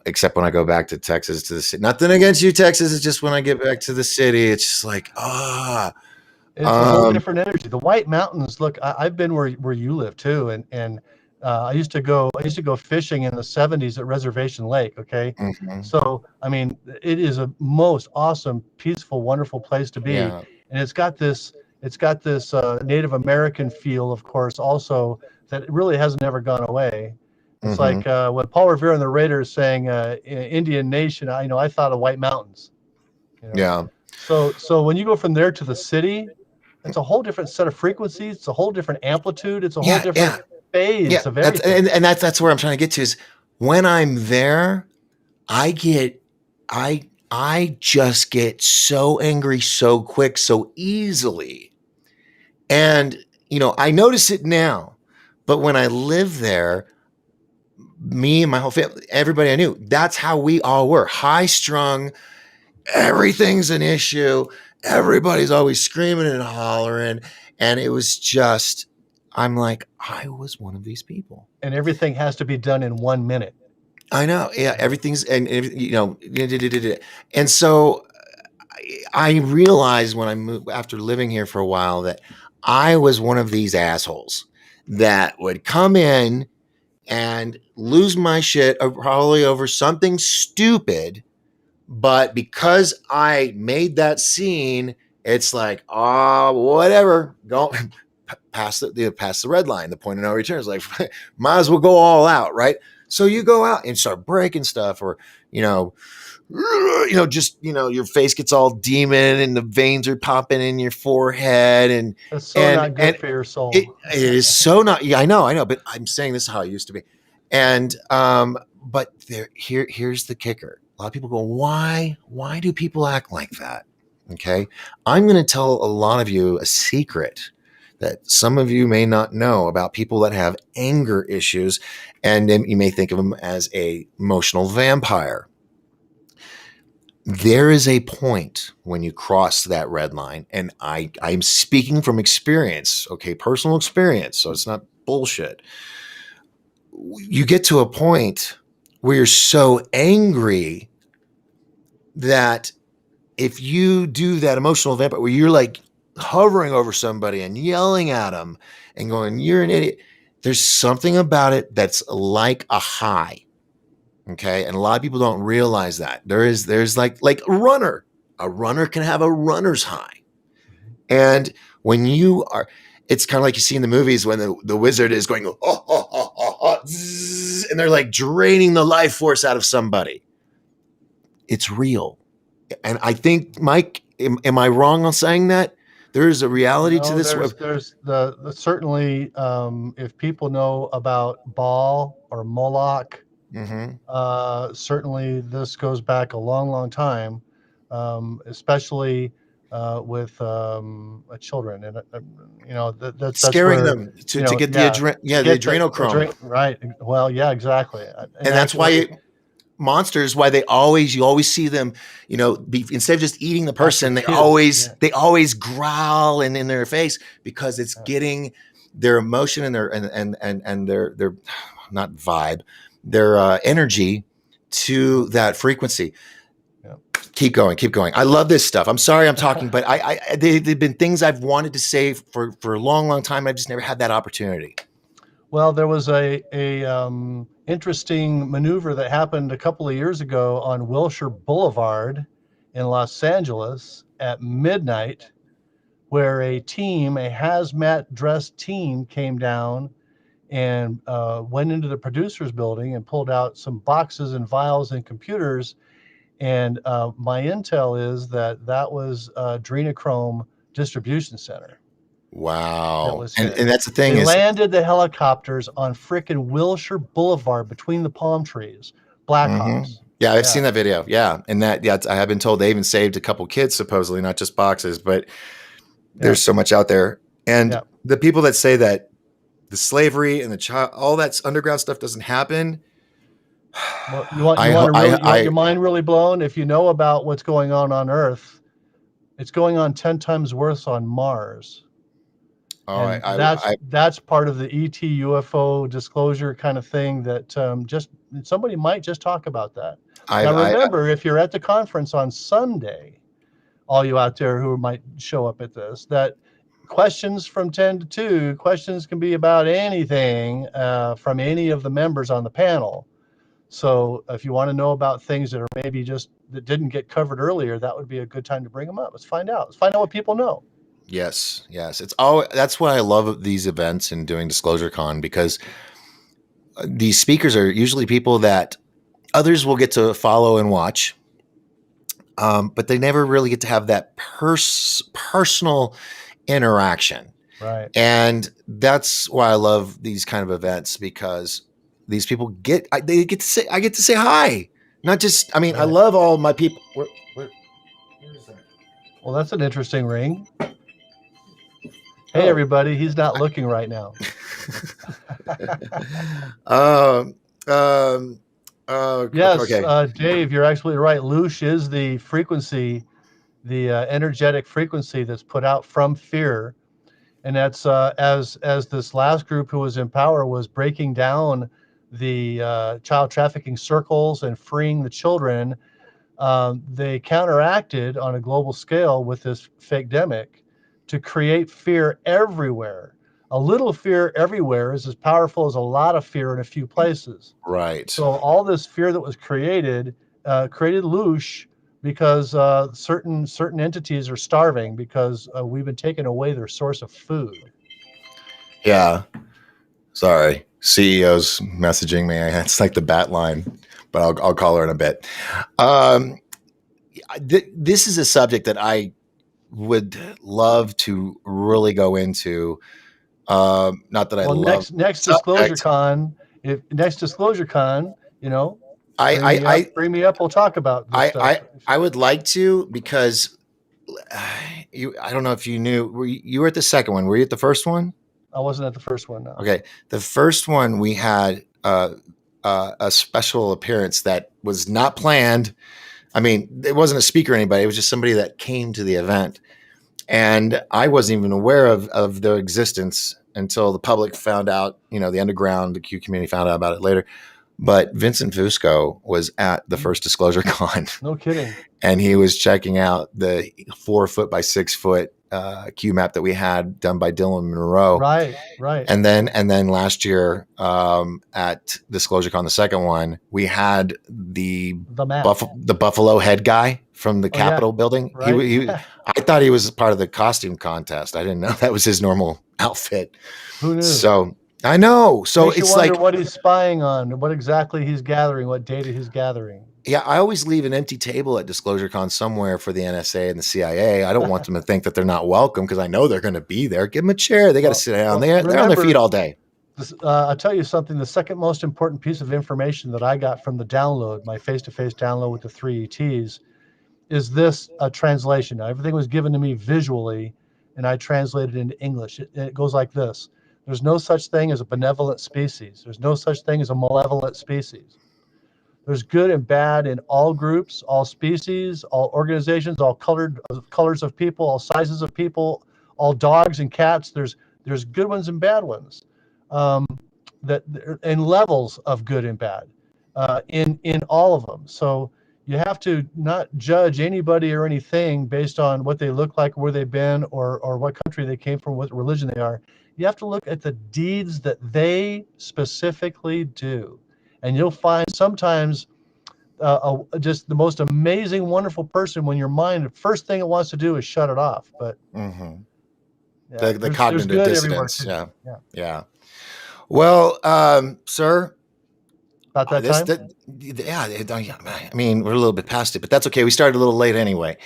except when I go back to Texas, to the city. Nothing against you, Texas. It's just when I get back to the city, it's just like, It's a whole different energy. The White Mountains. Look, I've been where you live too, and I used to go fishing in the '70s at Reservation Lake. Okay, mhm. so I mean, it is a most awesome, peaceful, wonderful place to be, Yeah. and it's got this Native American feel, of course, also that really hasn't ever gone away. It's Hmm. like when Paul Revere and the Raiders sang "Indian Nation." I thought of White Mountains. You know, Yeah. so when you go from there to the city, it's a whole different set of frequencies. It's a whole different amplitude. It's a whole Yeah. different Yeah. Yeah. phase of That's everything. that's where I'm trying to get to is when I'm there, I get I just get so angry so quick, so easily. And I notice it now. But when I lived there, me and my whole family, everybody I knew, that's how we all were. High strung, everything's an issue. Everybody's always screaming and hollering. And it was just, I'm like, I was one of these people. And everything has to be done in 1 minute. I know. Yeah. Everything's, and so I realized when I moved after living here for a while that I was one of these assholes that would come in and lose my shit probably over something stupid. But because I made that scene, it's like, whatever, go pass the red line, the point of no return. It's like, might as well go all out, right? So you go out and start breaking stuff, or your face gets all demon and the veins are popping in your forehead, and That's so and not good and for your it, soul. it is so not. Yeah, I know, but I'm saying this is how it used to be, and but here's the kicker. A lot of people go, why do people act like that? Okay, I'm going to tell a lot of you a secret that some of you may not know about people that have anger issues, and then you may think of them as a emotional vampire. There is a point when you cross that red line, and I'm speaking from experience, okay, personal experience, so it's not bullshit. You get to a point where you're so angry that if you do that emotional vampire where you're like hovering over somebody and yelling at them and going, "You're an idiot," there's something about it that's like a high. Okay. And a lot of people don't realize that there's like a runner can have a runner's high. And when you are, it's kind of like you see in the movies when the wizard is going, zzz, and they're like draining the life force out of somebody. It's real. And I think, Mike, am I wrong on saying that? There is a reality to No, this. there's the certainly if people know about Baal or Moloch, Mm-hmm. certainly this goes back a long, long time, especially with children, and that's Scaring where them to get the to the get the adrenochrome. right. Well, yeah, exactly, and And that's actually why monsters, why you always see them, instead of just eating the after person, kids, yeah, they always growl in their face because it's yeah, getting their emotion and their not vibe, their energy to that frequency. yeah. Keep going, keep going. I love this stuff. I'm sorry I'm talking, but they've been things I've wanted to say for a long, long time. I've just never had that opportunity. Well, there was a interesting maneuver that happened a couple of years ago on Wilshire Boulevard in Los Angeles at midnight, where a hazmat dressed team came down and went into the producer's building and pulled out some boxes and vials and computers. And my intel is that was Adrenochrome Distribution Center that Wow. was And hit. that's the They thing is, landed the helicopters on frickin' Wilshire Boulevard between the palm trees. mhm. Blackhawks. Yeah, I've Yeah, seen that video. Yeah. And I have been told they even saved a couple kids, supposedly, not just boxes, but yeah, there's so much out there. And yeah. the people that say that the slavery and the child, all that underground stuff doesn't happen. Well, you want your mind really blown? If you know about what's going on Earth, it's going on 10 times worse on Mars. All right. And that's part of the ET UFO disclosure kind of thing that just somebody might just talk about that. Now remember, if you're at the conference on Sunday, all you out there who might show up at this, that questions from 10 to 2, questions can be about anything from any of the members on the panel. So if you want to know about things that are maybe just that didn't get covered earlier, that would be a good time to bring them up. Let's find out. Let's find out what people know. Yes. It's all. That's why I love these events and doing Disclosure Con, because these speakers are usually people that others will get to follow and watch, but they never really get to have that personal interaction. Right. And that's why I love these kind of events, because these people I get to say hi. Not just, I mean, right. I love all my people. Where is that? Well, that's an interesting ring. Hey, everybody, he's not looking right now. Yes, okay. Dave, you're absolutely right. Loosh is the frequency, the energetic frequency that's put out from fear. And that's as this last group who was in power was breaking down the child trafficking circles and freeing the children, they counteracted on a global scale with this fake-demic to create fear everywhere. A little fear everywhere is as powerful as a lot of fear in a few places. Right. So all this fear that was created created Loosh, because certain entities are starving because we've been taking away their source of food. Yeah. Sorry. CEO's messaging me. It's like the bat line, but I'll call her in a bit. This is a subject that I would love to really go into. Not that I love next Disclosure Con. Next Disclosure Con, you know, bring me up. We'll talk about this stuff. I would like to, because I don't know if you knew. You were at the second one. Were you at the first one? I wasn't at the first one. No. Okay, the first one we had a special appearance that was not planned. I mean, it wasn't a speaker or anybody. It was just somebody that came to the event. And I wasn't even aware of their existence until the public found out, the underground, the Q community found out about it later. But Vincent Fusco was at the first Disclosure Con. No kidding. And he was checking out the 4 foot by 6 foot Q map that we had done by Dylan Monroe. Right. And then last year at Disclosure Con, the second one, we had the Buffalo head guy from the Capitol building. Right. I thought he was part of the costume contest. I didn't know that was his normal outfit. Who knew? So I know. So it's like what he's spying on, what exactly he's gathering, what data he's gathering. Yeah, I always leave an empty table at Disclosure Con somewhere for the NSA and the CIA. I don't want them to think that they're not welcome, because I know they're going to be there. Give them a chair. They got to sit down. They're on their feet all day. I'll tell you something. The second most important piece of information that I got from the download, my face-to-face download with the 3 ETs, is this translation. Now, everything was given to me visually, and I translated it into English. It goes like this. There's no such thing as a benevolent species. There's no such thing as a malevolent species. There's good and bad in all groups, all species, all organizations, all colors of people, all sizes of people, all dogs and cats. There's good ones and bad ones, that and levels of good and bad in all of them. So you have to not judge anybody or anything based on what they look like, where they've been, or what country they came from, what religion they are. You have to look at the deeds that they specifically do. And you'll find sometimes just the most amazing, wonderful person when your mind, the first thing it wants to do is shut it off. But the cognitive dissonance. Yeah. Well, sir. About that time? I mean, we're a little bit past it, but that's okay. We started a little late anyway.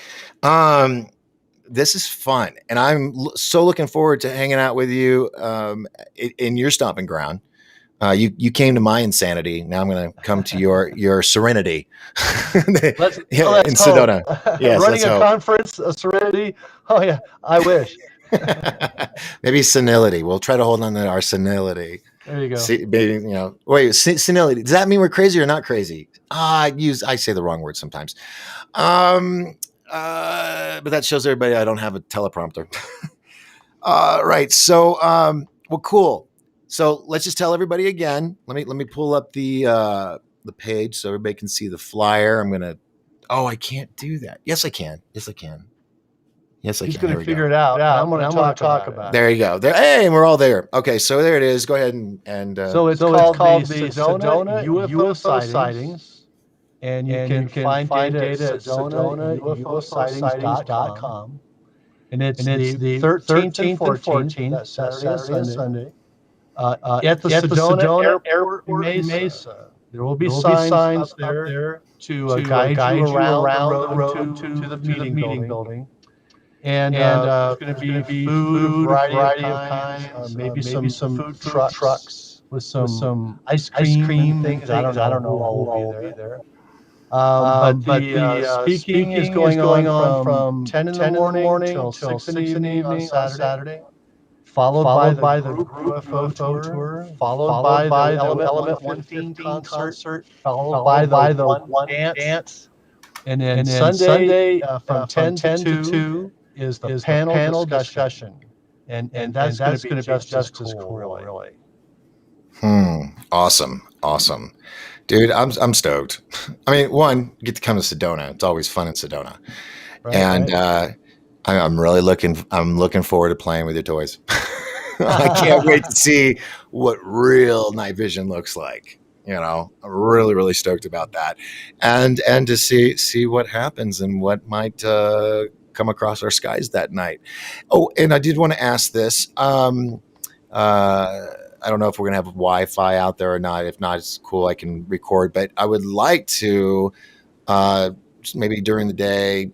This is fun. And I'm so looking forward to hanging out with you in your stomping ground. You came to my insanity. Now I'm going to come to your serenity in Sedona. Yes, running a conference, a serenity. Oh yeah, I wish. Maybe senility. We'll try to hold on to our senility. There you go. Wait, senility. Does that mean we're crazy or not crazy? I say the wrong word sometimes. But that shows everybody I don't have a teleprompter. Right. So, well, cool. So let's just tell everybody again. Let me pull up the page so everybody can see the flyer. I'm gonna. Oh, I can't do that. Yes, I can. Yes, I can. Yes, I He's can. going There to we figure go. it out, and I'm going to talk about it. There you go. There. Hey, we're all there. Okay, so there it is. Go ahead and. So it's called the Sedona UFO sightings, and you can find data at SedonaUFOsightings.com. And it's the 13th and 14th, that Saturday and Sunday, at the Sedona Airport Mesa. There will be signs up there to guide you around the road to the meeting building. And there's going to be food, a variety of kinds, maybe some food trucks with some ice cream and things. I don't know who all will be there. But the speaking is going on from 10 in the morning till 6 in the evening on Saturday, followed by the group UFO tour, followed by the Element 115 concert, followed by the one dance. And then Sunday from 10 to 2 is the panel discussion. And that's going to be just as cool, really. Awesome. Awesome. Dude, I'm stoked. I mean, one, get to come to Sedona. It's always fun in Sedona. Right, And right. I'm looking forward to playing with your toys. I can't wait to see what real night vision looks like. You know, I'm really, really stoked about that. And to see what happens and what might come across our skies that night. Oh, and I did want to ask this. I don't know if we're going to have Wi-Fi out there or not. If not, it's cool. I can record, but I would like to maybe during the day,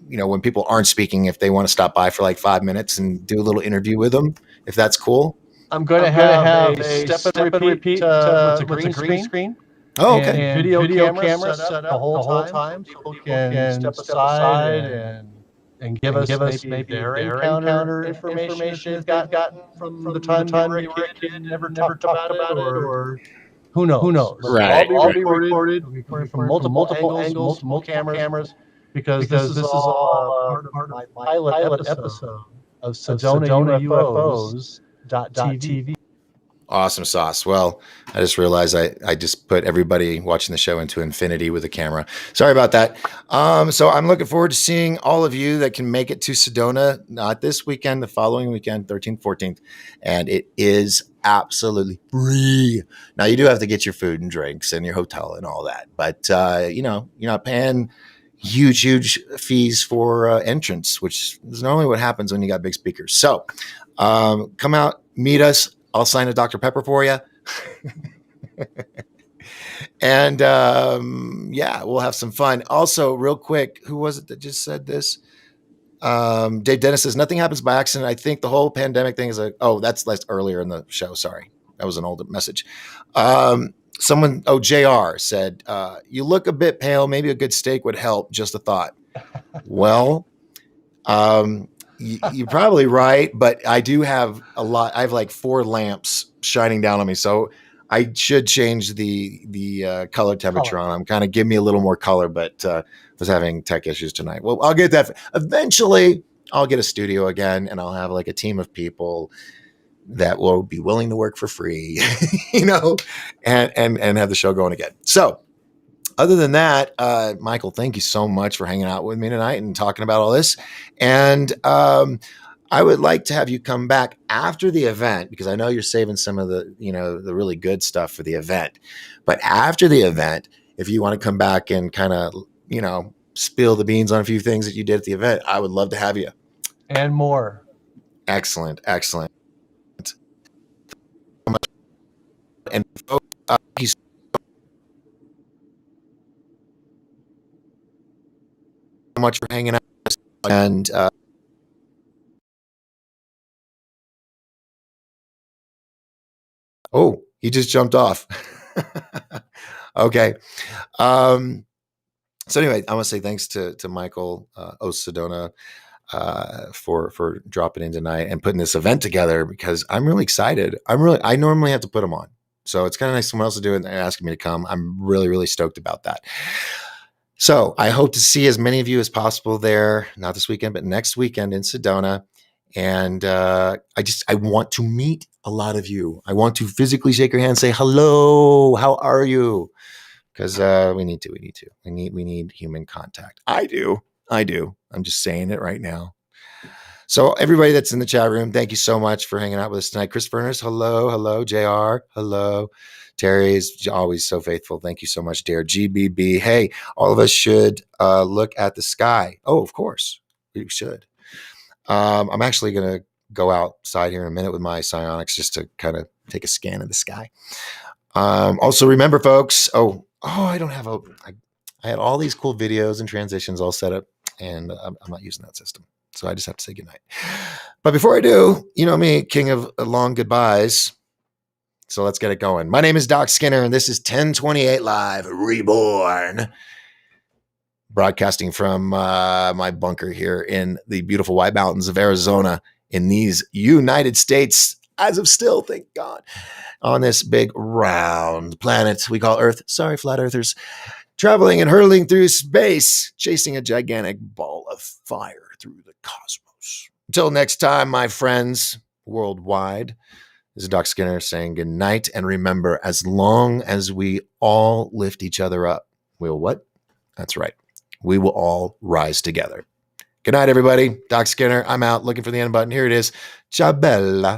you know, when people aren't speaking, if they want to stop by for like 5 minutes and do a little interview with them, if that's cool. I'm going to have a step and repeat with a green screen. Oh, okay. And video camera set up the whole time. People can step aside and give us maybe their encounter information that they've gotten from the time they were a kid and never talked about it, or who knows. Right. It'll all be recorded. It'll be recorded from multiple angles, multiple cameras, because this is all part of my pilot episode of Sedona UFOs.tv. Awesome sauce. Well, I just realized I just put everybody watching the show into infinity with the camera. Sorry about that. So I'm looking forward to seeing all of you that can make it to Sedona, not this weekend, the following weekend, 13th, 14th. And it is absolutely free. Now, you do have to get your food and drinks and your hotel and all that. But, you know, you're not paying huge fees for entrance, which is normally what happens when you got big speakers. So come out, meet us. I'll sign a Dr. Pepper for you. And yeah, we'll have some fun. Also, real quick, who was it that just said this? Dave Dennis says, nothing happens by accident. I think the whole pandemic thing is that's earlier in the show. Sorry. That was an old message. JR said, you look a bit pale. Maybe a good steak would help. Just a thought. Well, you're probably right, but I do have a lot. I have like 4 lamps shining down on me, so I should change the color temperature on them. Kind of give me a little more color, but was having tech issues tonight. Well, I'll get that eventually. I'll get a studio again, and I'll have like a team of people that will be willing to work for free, you know, and have the show going again. So. Other than that, Michael, thank you so much for hanging out with me tonight and talking about all this. And I would like to have you come back after the event, because I know you're saving some of the, you know, the really good stuff for the event. But after the event, if you want to come back and kind of, you know, spill the beans on a few things that you did at the event, I would love to have you. And more. Excellent. And he's so much for hanging out, and he just jumped off. Okay. So anyway, I want to say thanks to Michael Sedona for dropping in tonight and putting this event together, because I'm really excited. I normally have to put them on, so it's kind of nice someone else to do it and asking me to come. I'm really stoked about that. So I hope to see as many of you as possible there, not this weekend, but next weekend in Sedona. And I want to meet a lot of you. I want to physically shake your hand, say hello, how are you? Because we need human contact. I do. I'm just saying it right now. So everybody that's in the chat room, thank you so much for hanging out with us tonight. Chris Furness, hello. JR, hello. Terry's always so faithful. Thank you so much, dear. GBB. Hey, all of us should look at the sky. Oh, of course, we should. I'm actually going to go outside here in a minute with my psionics just to kind of take a scan of the sky. Also, remember, folks. I don't have I had all these cool videos and transitions all set up, and I'm not using that system. So I just have to say goodnight. But before I do, you know me, king of long goodbyes. So let's get it going. My name is Doc Skinner, and this is 1028 Live Reborn. Broadcasting from my bunker here in the beautiful White Mountains of Arizona in these United States, as of still, thank God, on this big round planet we call Earth. Sorry, flat earthers. Traveling and hurtling through space, chasing a gigantic ball of fire through the cosmos. Until next time, my friends worldwide, this is Doc Skinner saying good night. And remember, as long as we all lift each other up, we'll what? That's right. We will all rise together. Good night, everybody. Doc Skinner, I'm out looking for the end button. Here it is. Ciao, bella.